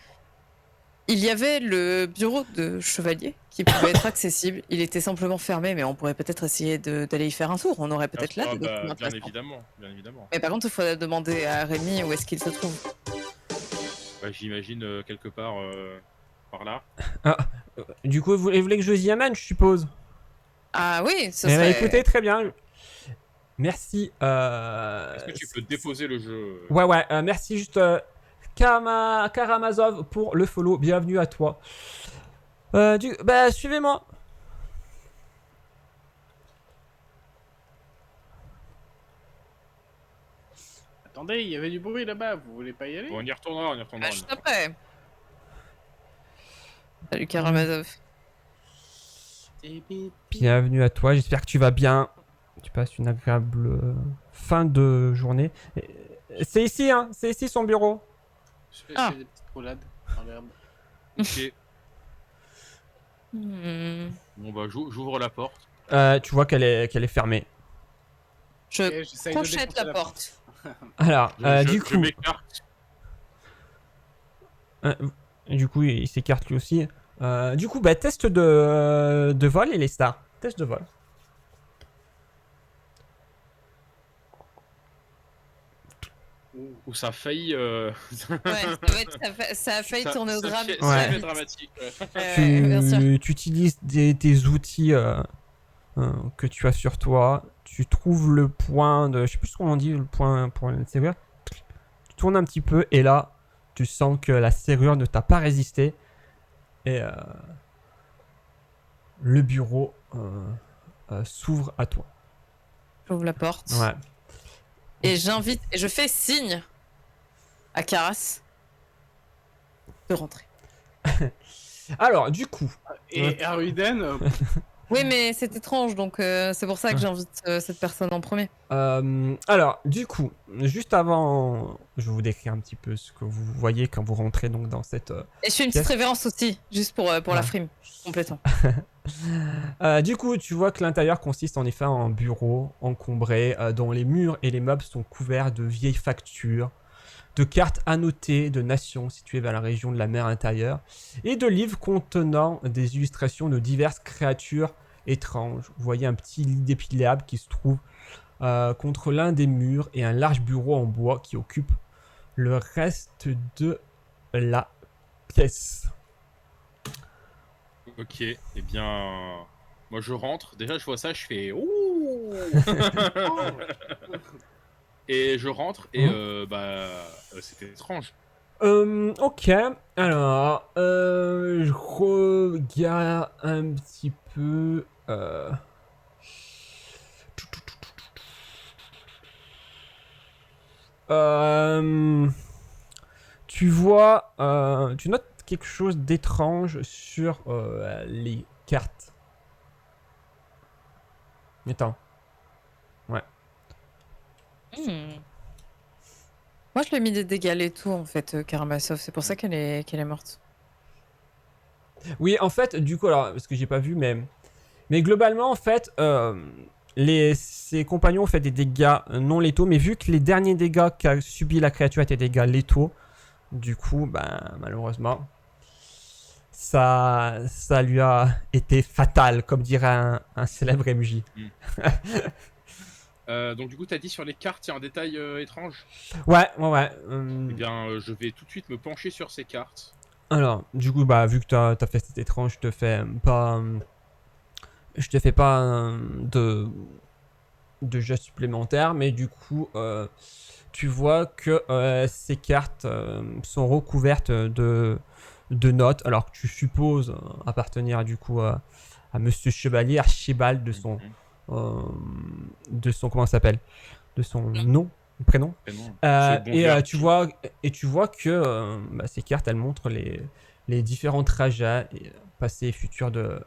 il y avait le bureau de chevalier qui pouvait être accessible. Il était simplement fermé, mais on pourrait peut-être essayer d'aller y faire un tour. On aurait peut-être là des documents Bien intéressants. évidemment, bien évidemment. Mais par contre, il faudrait demander à Rémi où est-ce qu'il se trouve. Ouais, j'imagine quelque part par là. Du coup, vous voulez que je vous y amène, je suppose. Ah oui, ce Eh ben, serait... écoutez, très bien. Merci. Est-ce que tu peux déposer le jeu? Ouais, merci juste Karamazov pour le follow. Bienvenue à toi. Suivez-moi. Attendez, il y avait du bruit là-bas, vous voulez pas y aller? Bon, on y retournera, on y retournera. Ah, juste après. Salut Karamazov. Bienvenue à toi. J'espère que tu vas bien. Tu passes une agréable fin de journée. C'est ici, hein. C'est ici son bureau. Je fais Ah. des petites roulades dans l'herbe. Ok. Hmm. Bon bah j'ouvre la porte. Tu vois qu'elle est fermée. Je Ok, j'essaye de crochette défoncer la porte. Alors, du Je coup, m'écarte. du coup, il s'écarte lui aussi. Du coup, bah, test de vol et les stars. Test de vol. Où ça a failli. Ouais, ça a failli tourner au drame. Ça Ouais. fait dramatique. Bien sûr. Tu utilises tes outils que tu as sur toi. Tu trouves le point de. Je sais plus comment on dit, le point pour la serrure. Tu tournes un petit peu et là, tu sens que la serrure ne t'a pas résisté. Et le bureau s'ouvre à toi. J'ouvre la porte. Ouais. Et j'invite, et je fais signe à Caras de rentrer. Alors, du coup, Et Aruden, Oui, mais c'est étrange, donc c'est pour ça que j'invite cette personne en premier. alors, du coup, juste avant, je vais vous décrire un petit peu ce que vous voyez quand vous rentrez donc dans cette. Et je fais une petite révérence aussi, juste pour la frime, complètement. Du coup, tu vois que l'intérieur consiste en effet en un bureau encombré, dont les murs et les meubles sont couverts de vieilles factures, de cartes annotées de nations situées vers la région de la mer intérieure, et de livres contenant des illustrations de diverses créatures étranges. Vous voyez un petit lit d'épilable qui se trouve contre l'un des murs et un large bureau en bois qui occupe le reste de la pièce. Ok, eh bien. Moi je rentre. Déjà je vois ça, je fais. Ouh. Et je rentre et c'était étrange. Ok, alors, je regarde un petit peu. Euh, Tu vois, tu notes quelque chose d'étrange sur les cartes. Attends. Hmm. Moi, je lui ai mis des dégâts et tout, en fait, Karamazov. C'est pour ça qu'elle est morte. Oui, en fait, du coup, alors, parce que j'ai pas vu, mais globalement, en fait, ses compagnons ont fait des dégâts non létaux, mais vu que les derniers dégâts qu'a subi la créature étaient des dégâts létaux, du coup, ben, malheureusement, ça lui a été fatal, comme dirait un célèbre MJ. Donc du coup t'as dit sur les cartes il y a un détail étrange. Ouais. Eh bien je vais tout de suite me pencher sur ces cartes. Alors, du coup, bah, vu que t'as fait cet étrange, je te fais pas de jet supplémentaire, mais du coup, tu vois que ces cartes sont recouvertes de notes, alors que tu supposes appartenir du coup à Monsieur Chevalier, Archibald de son comment ça s'appelle, de son nom, prénom. Prénom. Tu vois que bah, ces cartes elles montrent les différents trajets passés et futurs de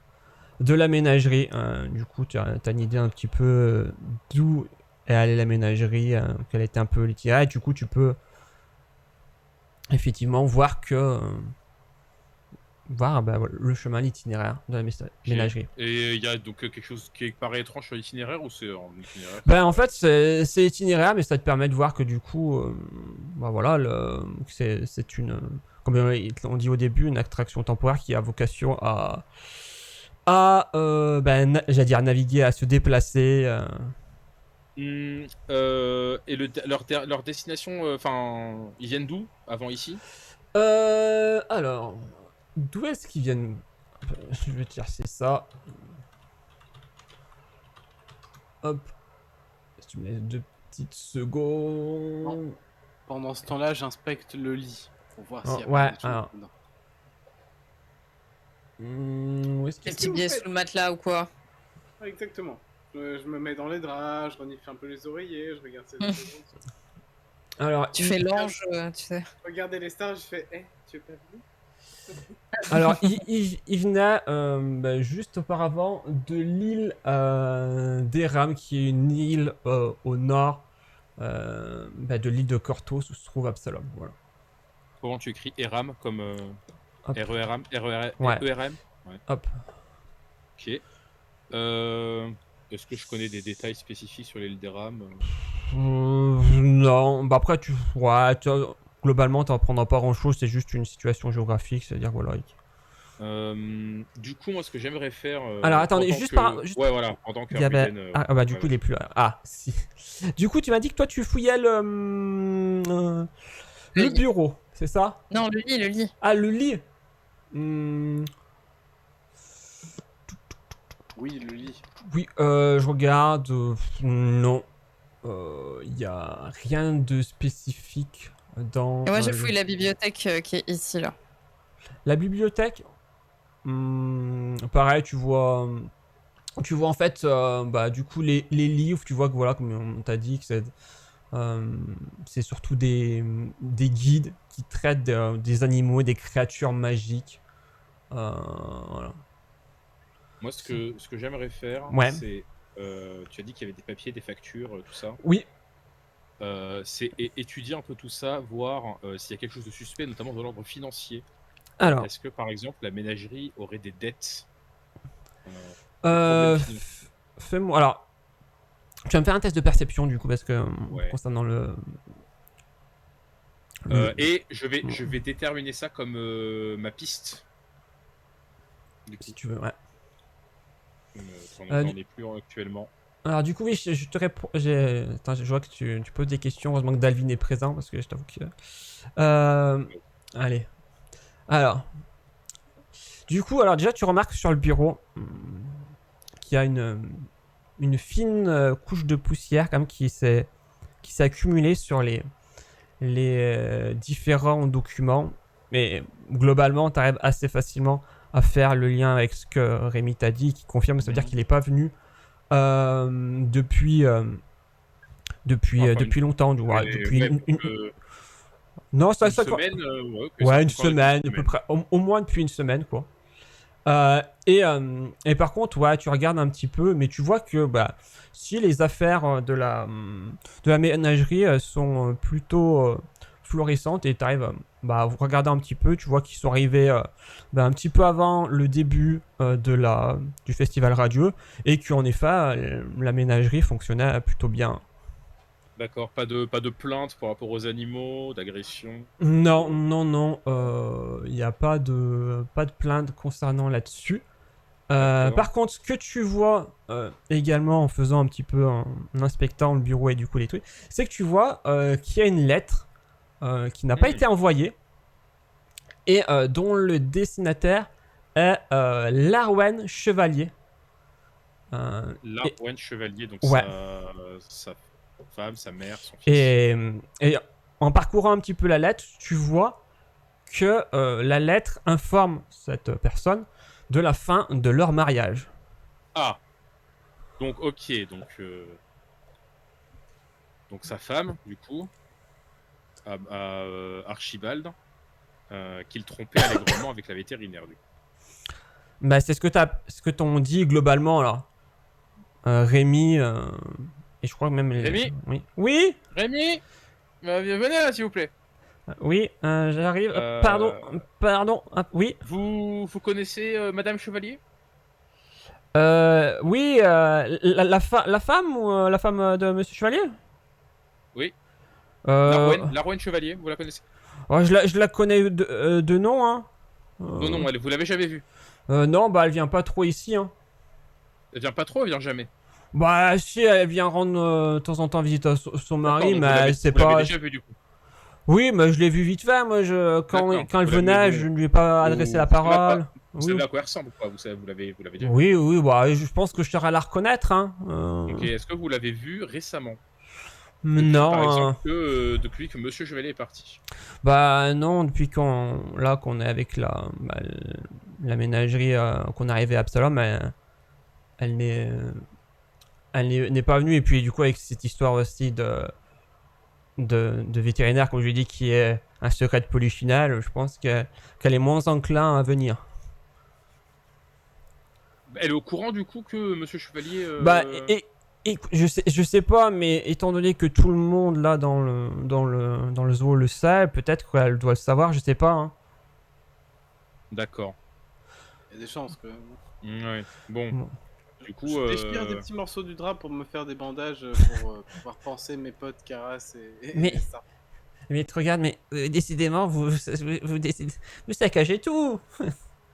la ménagerie. Du coup, tu as une idée un petit peu d'où est allée la ménagerie, quel était un peu l'itinéraire. Et du coup, tu peux effectivement voir que bah, le chemin, l'itinéraire de la ménagerie. Et il y a donc quelque chose qui paraît étrange sur l'itinéraire ou c'est en itinéraire? Ben, en fait, c'est itinéraire, mais ça te permet de voir que du coup, bah voilà, c'est une, comme on dit au début, une attraction temporaire qui a vocation j'allais dire naviguer, à se déplacer. Et leur destination, enfin, ils viennent d'où avant ici? Alors, d'où est-ce qu'ils viennent? Je vais te dire, c'est ça. Hop. Si tu me laisses 2 petites secondes. pendant ce temps-là, j'inspecte le lit pour voir s'il y a ouais, pas des choses dedans. Où est-ce Des qu'il petits billets sous le matelas ou quoi? Ouais, exactement. Je me mets dans les draps, je renifle un peu les oreillers, je regarde ces choses. Alors, Tu fais l'ange, tu sais. Regardez les stars, je fais tu es pas venu? Alors, il venait bah, juste auparavant de l'île d'Eram, qui est une île au nord de l'île de Cortos, où se trouve Absalom. Voilà. Comment tu écris ERAM comme Hop. RERAM? Ouais. ERM? Ouais. Hop. Ok. Est-ce que je connais des détails spécifiques sur l'île des rames? Non, bah après, ouais, globalement, t'en apprendras pas grand-chose, c'est juste une situation géographique, c'est-à-dire, voilà. Du coup, moi, ce que j'aimerais faire. Alors, en attendez, tant juste que... par... juste- Ouais, voilà, en tant Il y avait... qu'Aruden. Ah, bah, du coup, il est plus là. Ah, si. Du coup, tu m'as dit que toi, tu fouillais le lit. bureau, c'est ça? Non, le lit, le lit. Ah, le lit. Hmm, Oui, le lit. oui, je regarde. Non. Il y a rien de spécifique dans Et moi, je le- fouille la bibliothèque qui est ici, là. la bibliothèque. Pareil, tu vois en fait, bah, du coup, les livres, tu vois que voilà, comme on t'a dit, que c'est surtout des guides qui traitent des animaux, des créatures magiques. Voilà. Moi, ce que j'aimerais faire, Ouais. c'est. Tu as dit qu'il y avait des papiers, des factures, tout ça. Oui. C'est étudier un peu tout ça, voir s'il y a quelque chose de suspect, notamment de l'ordre financier. Alors, Est-ce que, par exemple, la ménagerie aurait des dettes euh, problèmes financiers. fais-moi. Alors, tu vas me faire un test de perception du coup, parce que Ouais. concernant le. Et je vais déterminer ça comme ma piste. Du coup, Si tu veux, ouais. on Euh, n'en est plus actuellement. Alors du coup oui, je te réponds. Attends, je vois que tu poses des questions. Heureusement que Dalvin est présent parce que je t'avoue que. Allez. Alors. Du coup, alors déjà tu remarques sur le bureau qu'il y a une fine couche de poussière quand même qui s'est accumulée sur les différents documents. Mais globalement, tu arrives assez facilement à faire le lien avec ce que Rémi t'a dit, qui confirme. Ça veut dire qu'il n'est pas venu depuis longtemps, Ouais, depuis ouais, non, une ça quoi. semaine, ouais, ok, Ouais, ça une peut paraître semaine, à peu près, au moins depuis une semaine, quoi. Et par contre, ouais, tu regardes un petit peu, mais tu vois que bah, si les affaires de la ménagerie sont plutôt florissantes et tu arrives bah, à regarder un petit peu, tu vois qu'ils sont arrivés bah, un petit peu avant le début du festival radieux et qu'en effet, la ménagerie fonctionnait plutôt bien. D'accord, pas de plainte par rapport aux animaux, d'agression. Non, non, non, il n'y a pas de plainte concernant là-dessus. D'accord. Par contre, ce que tu vois également en faisant un petit peu, en inspectant le bureau et du coup les trucs, c'est que tu vois qu'il y a une lettre qui n'a pas été envoyée et dont le destinataire est Larwen Chevalier. Larwen Chevalier, donc Ouais. sa femme, sa mère, son fils. Et en parcourant un petit peu la lettre, tu vois que la lettre informe cette personne de la fin de leur mariage. Ah, donc ok, donc sa femme, du coup, à Archibald, qu'il trompait allègrement avec la vétérinaire, du coup. Bah, c'est ce que t'ont dit globalement alors. Rémi et je crois que même Rémi oui. Oui. Rémi, venez là, s'il vous plaît. Oui, j'arrive. Euh, Pardon. Oui. Vous connaissez Madame Chevalier? Oui, la femme ou la femme de Monsieur Chevalier? Oui. Euh, Larwen Chevalier, vous la connaissez? ouais, je la connais de nom, hein. Non, non, vous l'avez jamais vue. Non, bah elle vient pas trop ici, hein. Elle vient pas trop, elle vient jamais. Bah si, elle vient rendre de temps en temps visite à son mari, D'accord, donc mais c'est vous l'avez pas. déjà vue, du coup. Oui, mais je l'ai vu vite fait. Moi, quand elle venait, je ne lui ai pas adressé la parole. Vous savez à quoi elle ressemble, quoi. Vous l'avez déjà vue. Oui, oui, bah, je pense que je serais à la reconnaître. Hein. Ok, est-ce que vous l'avez vue récemment? Non. Par exemple, depuis que Monsieur Chevalier est parti. Bah non, depuis qu'on est avec la ménagerie, qu'on est arrivé à Absalom, elle n'est pas venue. Et puis du coup, avec cette histoire aussi de vétérinaire, comme je lui ai dit, qui est un secret de polichinelle, je pense qu'elle est moins enclin à venir. Elle est au courant du coup que Monsieur Chevalier. Bah, et je sais pas, mais étant donné que tout le monde là dans le zoo le sait, peut-être qu'elle doit le savoir, je sais pas. Hein. D'accord. Il y a des chances que. Ouais. Bon. Du coup, Je déchire des petits morceaux du drap pour me faire des bandages pour pouvoir penser mes potes Caras Mais- et ça. Mais tu regardes, mais décidément, vous décidez. Vous saccagez tout.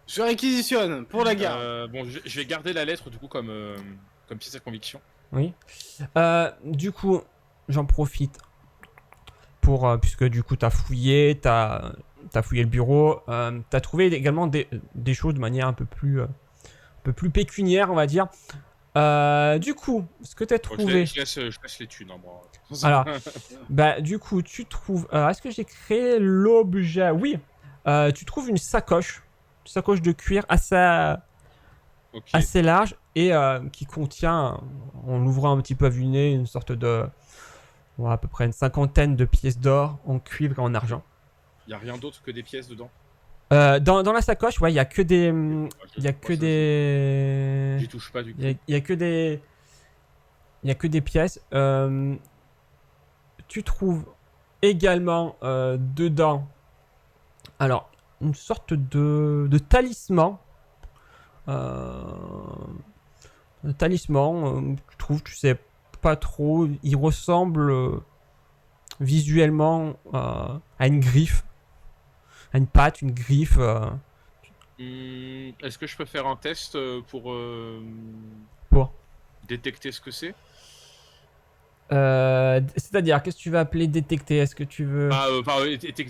Je réquisitionne pour la garde. bon, je vais garder la lettre du coup comme pièce à conviction. Oui. Du coup, j'en profite pour puisque du coup t'as fouillé, t'as fouillé le bureau, t'as trouvé également des choses de manière un peu plus pécuniaire, on va dire. Du coup, ce que t'as Bon, trouvé. je laisse les thunes, hein, moi. Alors, bah du coup, tu trouves. Est-ce que j'ai créé l'objet? Oui. Tu trouves une sacoche de cuir Ok. assez large et qui contient, en l'ouvrant un petit peu à vue nez, une sorte de, à peu près une cinquantaine de pièces d'or en cuivre et en argent. Y a rien d'autre que des pièces dedans. Dans la sacoche, ouais, il y a que des, il y a Moi, que ça, des, j'y touche pas du coup. il y a que des, il y a que des pièces. Tu trouves également dedans, alors une sorte de talisman. Un talisman, tu trouves, tu sais pas trop, il ressemble visuellement à une griffe, à une patte, une griffe. Est-ce que je peux faire un test pour Pour. détecter ce que c'est? C'est-à-dire, qu'est-ce que tu vas appeler détecter? Est-ce que tu veux.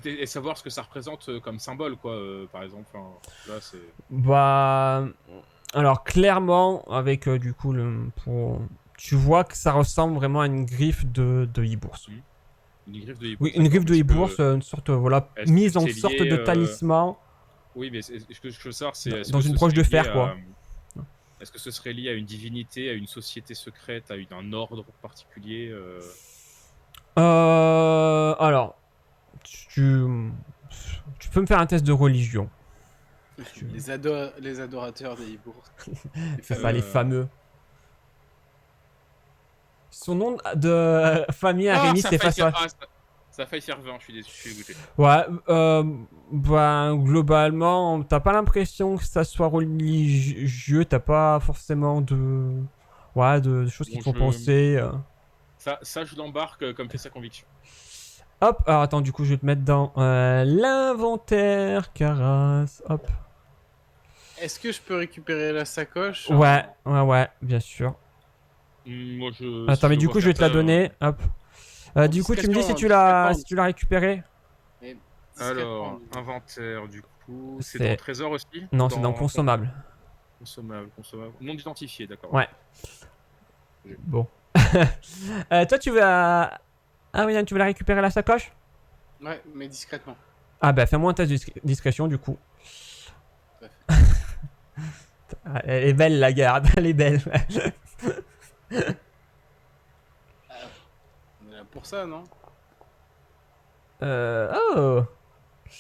Et savoir ce que ça représente comme symbole, quoi, par exemple. Hein, là, c'est... Bah. Alors, clairement, avec du coup, tu vois que ça ressemble vraiment à une griffe de hibou-bourse. Une griffe de hibou. Oui, une griffe de hibou-bourse, une sorte, voilà, est-ce mise que en c'est sorte lié, de talisman. Oui, mais ce que je veux savoir, c'est... est-ce Dans que une ce broche de serait lié fer, quoi. Est-ce que ce serait lié à une divinité, à une société secrète, à un ordre particulier Alors, tu peux me faire un test de religion. Les adorateurs des hibours. C'est ça, les fameux. Son nom de famille à Rémi, c'est Fassois. Ça a failli faire 20, je suis dégoûté. Ouais, bah, globalement, t'as pas l'impression que ça soit religieux, t'as pas forcément de choses qui te font penser. Ça, je l'embarque comme fait sa conviction. Hop, alors attends, du coup, je vais te mettre dans l'inventaire, Caras. Hop. Est-ce que je peux récupérer la sacoche? Ouais, bien sûr. Moi, Attends, mais du coup, je vais te la donner. Hop. Du coup, tu me dis si tu l'as récupéré. Alors, inventaire, du coup. C'est C'est- dans trésor aussi? Non, c'est dans consommable. Consommable. Non identifié, d'accord. Ouais. Bon. Toi, tu veux. Ah oui, tu veux la récupérer la sacoche? Ouais, mais discrètement. Ah bah, fais-moi un test de discrétion, du coup. Elle est belle, la garde. Elle est belle. On est là pour ça, non? Oh.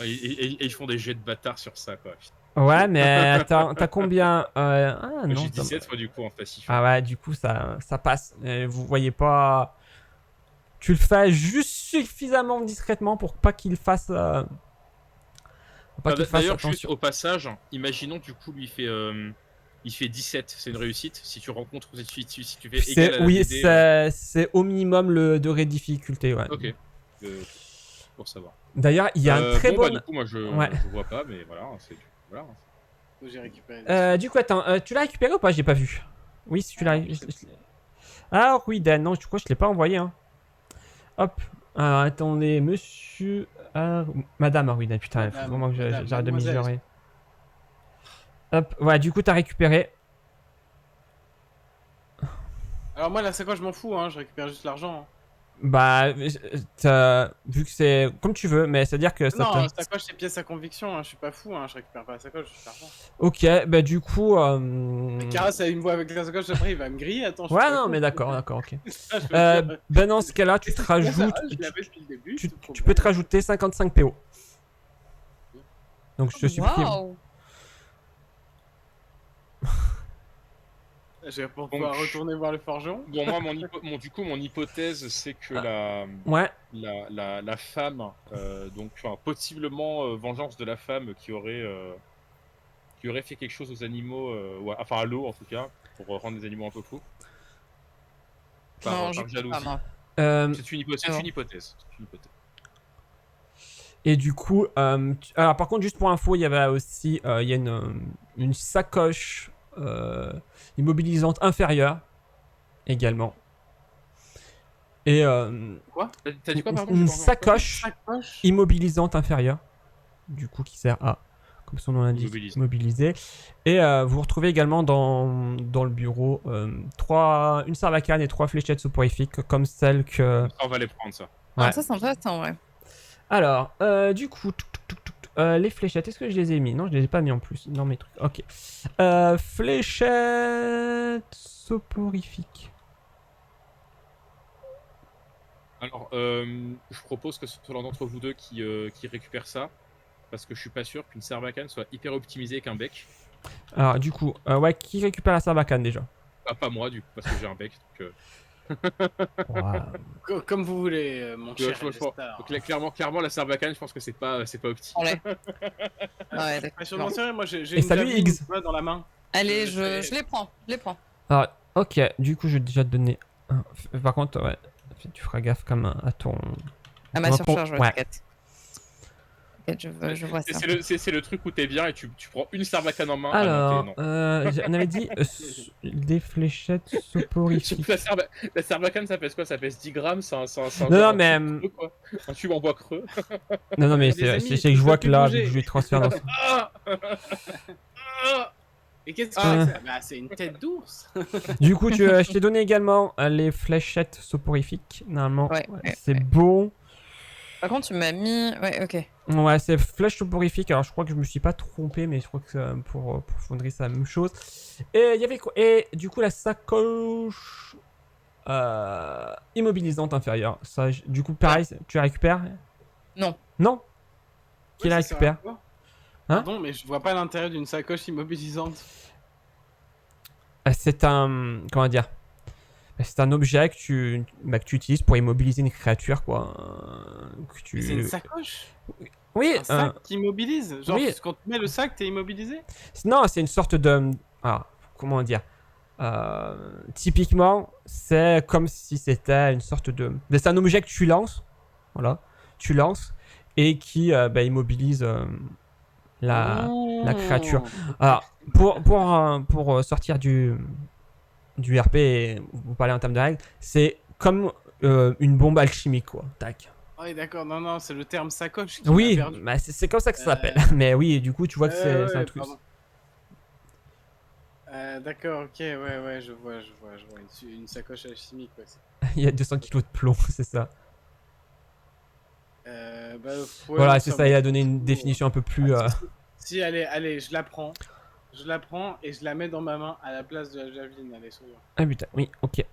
Et ils font des jets de bâtard sur ça, quoi. Ouais, mais attends, t'as combien Ah non. J'ai 17 fois du coup en passif. Ah ouais, du coup, ça passe. Vous voyez pas. Tu le fais juste suffisamment discrètement pour pas qu'il fasse. Pas qu'il fasse D'ailleurs, juste attention. au passage, imaginons du coup, lui il fait 17, c'est une réussite. Si tu rencontres, si tu fais égal à la Oui, DD, c'est au minimum le degré de difficulté, ouais. Ok. Pour savoir. D'ailleurs, il y a un très bon. Bah, du coup, moi je vois pas, mais voilà. Voilà. J'ai récupéré. Du coup, attends, tu l'as récupéré ou pas? J'ai pas vu. Oui, si tu l'as. Ah oui, Dan, non, je crois que je l'ai pas envoyé. Hein. Hop. Alors, attendez, monsieur. Madame Arwin, putain, il faut vraiment que j'arrête de m'ignorer. Hop, voilà, du coup, t'as récupéré. Alors, moi, la sacoche, je m'en fous, hein, je récupère juste l'argent. Hein. Bah, vu que c'est comme tu veux, mais c'est-à-dire que ça. Non, la sacoche, c'est pièce à conviction, hein, je suis pas fou, hein, je récupère pas la sacoche, je suis l'argent. Ok, bah, du coup. Caras, il me voit avec la sacoche, après, il va me griller, attends. Ouais, non, mais d'accord, ok. Ben, dans ce cas-là, tu te rajoutes. Tu peux te rajouter 55 PO. Donc, je te supprime. Waouh. Je vais pouvoir retourner voir le forgeron. Bon, moi, mon hypothèse, c'est que la femme, donc, possiblement vengeance de la femme qui aurait fait quelque chose aux animaux, enfin à l'eau en tout cas, pour rendre les animaux un peu fous. Non, je Par sais jalousie. pas, moi. C'est une hypothèse. Alors. C'est une hypothèse. C'est une hypothèse. Et du coup, alors par contre, juste pour info, il y avait aussi il y a une sacoche immobilisante inférieure également. Et Quoi? T'as dit quoi, pardon? une J'ai pas entendu. sacoche Sacoche. immobilisante inférieure, du coup qui sert à, comme son nom l'indique, Immobiliser. immobiliser. Et vous retrouvez également dans le bureau une sarbacane et 3 fléchettes soporifiques comme celles que... On va les prendre, ça. Ah, Ouais. ça, c'est intéressant, ouais. Alors, du coup, les fléchettes, est-ce que je les ai mis? Non, je les ai pas mis en plus dans mes trucs. Ok. Fléchettes soporifiques. Alors, je propose que ce soit l'un d'entre vous deux qui récupère ça. Parce que je suis pas sûr qu'une sarbacane soit hyper optimisée avec un bec. Alors, du coup, ouais, qui récupère la sarbacane déjà? Ah, pas moi, du coup, parce que j'ai un bec. Donc, Comme vous voulez, mon cher Elestar. donc, clairement, la sarbacane, je pense que c'est pas opti. Allez. Ouais, Pas d'accord. sûrement sérieux, moi j'ai Et une salut, javeline, Higgs. tu vois, dans la main. Allez, Je je les prends. Je les prends. Alors, ok, du coup, je vais déjà te donner un. Par contre, ouais, tu feras gaffe comme à ton. À ma ton- surcharge, ouais. ouais, t'inquiète. Je vois ça. C'est le truc où t'es bien et tu prends une sarbacane en main. Alors, non, on avait dit des fléchettes soporifiques. La sarbacane, ça pèse quoi? Ça pèse 10 grammes. C'est un Non, un mais. tube creux, quoi. Un tube en bois creux. Non, mais Les amis, c'est que je vois que tu peux là, plus vu que je bouger. lui transfère dans. Ah Et qu'est-ce que Ah. c'est que ça? Bah, c'est une tête d'ours. Du coup, je t'ai donné également les fléchettes soporifiques. Normalement, Ouais, c'est ouais. bon. Par contre, tu m'as mis. Ouais, ok. Ouais, c'est flèche soporifique. Alors, je crois que je me suis pas trompé, mais je crois que pour Fonderie, c'est la même chose. Et il y avait quoi? Et du coup, la sacoche immobilisante inférieure. Ça, du coup, pareil, tu la récupères? Non. Non? Qui Ouais, la ça sert à récupère? quoi? Hein? Pardon, mais je vois pas l'intérêt d'une sacoche immobilisante. C'est un. Comment dire? C'est un objet que tu utilises pour immobiliser une créature, quoi. Que Mais c'est une tu. sacoche? Oui, Un sac qui immobilise? Genre, oui. quand tu mets le sac, t'es immobilisé? Non, c'est une sorte de. Alors, comment dire? Typiquement, c'est comme si c'était une sorte de. C'est un objet que tu lances. Voilà. Tu lances. Et qui immobilise la créature. Alors, pour sortir du RP et vous parler en termes de règles, c'est comme une bombe alchimique, quoi. Tac. Oui, d'accord, non, c'est le terme sacoche qui Oui, m'a perdu. bah, c'est comme ça que ça s'appelle. Mais oui, du coup, tu vois que c'est un truc. pardon. D'accord, ok, ouais, je vois. Une sacoche alchimique, ouais. Il y a 200 kilos de plomb, c'est ça. Bah, ouais, Voilà, ouais, c'est ça, il a donné une bon. définition un peu plus. Si, allez, je la prends. Je la prends et je la mets dans ma main à la place de la javeline, allez, soyons. Ah putain, oui, ok.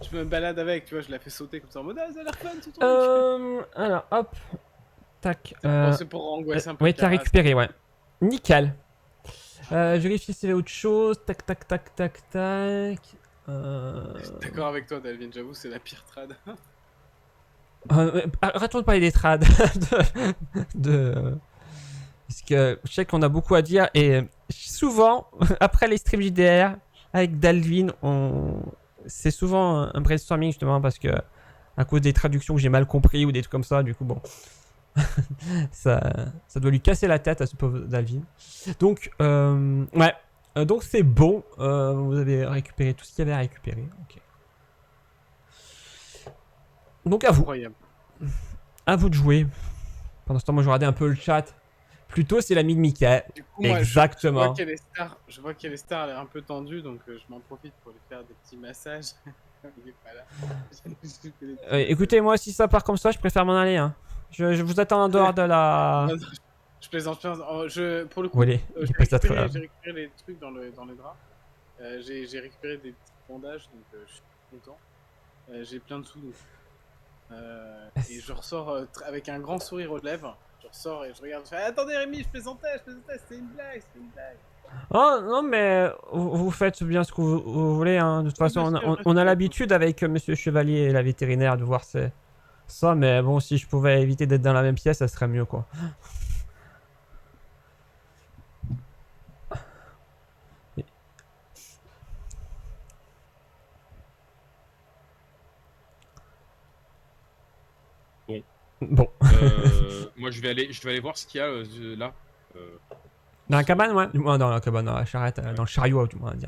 Je me balade avec, tu vois, je la fais sauter comme ça en mode ah, ça a l'air fun ce truc. Alors, hop. Tac. Bon, c'est pour angoisser un peu. Ouais, le t'as Karas. récupéré, ouais. Nickel. Vérifier s'il y avait autre chose. Tac, tac, tac, tac, tac. Je suis d'accord avec toi, Dalvin, j'avoue, c'est la pire trad. Arrêtons de parler des trades. Parce que je sais qu'on a beaucoup à dire. Et souvent, après les streams JDR, avec Dalvin, c'est souvent un brainstorming justement parce que à cause des traductions que j'ai mal compris ou des trucs comme ça, du coup, bon. ça doit lui casser la tête à ce pauvre Dalvin. Donc, ouais. Donc c'est bon. Vous avez récupéré tout ce qu'il y avait à récupérer. Ok. Donc à vous. Incroyable. À vous de jouer. Pendant ce temps, moi je regardais un peu le chat. Plutôt c'est l'ami de Mickey. Du coup, moi, Exactement. je vois qu'elle est star, elle est un peu tendue, donc je m'en profite pour lui faire des petits massages. Il est pas là. Écoutez, moi si ça part comme ça, je préfère m'en aller. Hein. Je vous attends en dehors de la... Non, je plaisante. Pour le coup, Où elle est Il est passé à travers. j'ai récupéré les trucs dans les draps. J'ai récupéré des petits bandages, donc je suis content. J'ai plein de sous. Donc, et je ressors avec un grand sourire aux lèvres. Je ressors et je regarde. Je fais, attendez Rémi, je plaisantais, c'était une blague. Oh non, mais vous faites bien ce que vous voulez. Hein. De toute façon, on a l'habitude avec Monsieur Chevalier et la vétérinaire de voir ça, mais bon, si je pouvais éviter d'être dans la même pièce, ça serait mieux, quoi. Bon. Moi, je vais aller voir ce qu'il y a là. Dans la cabane, ouais. Du moins, dans la cabane, dans la charrette, dans le chariot, du moins, à dire.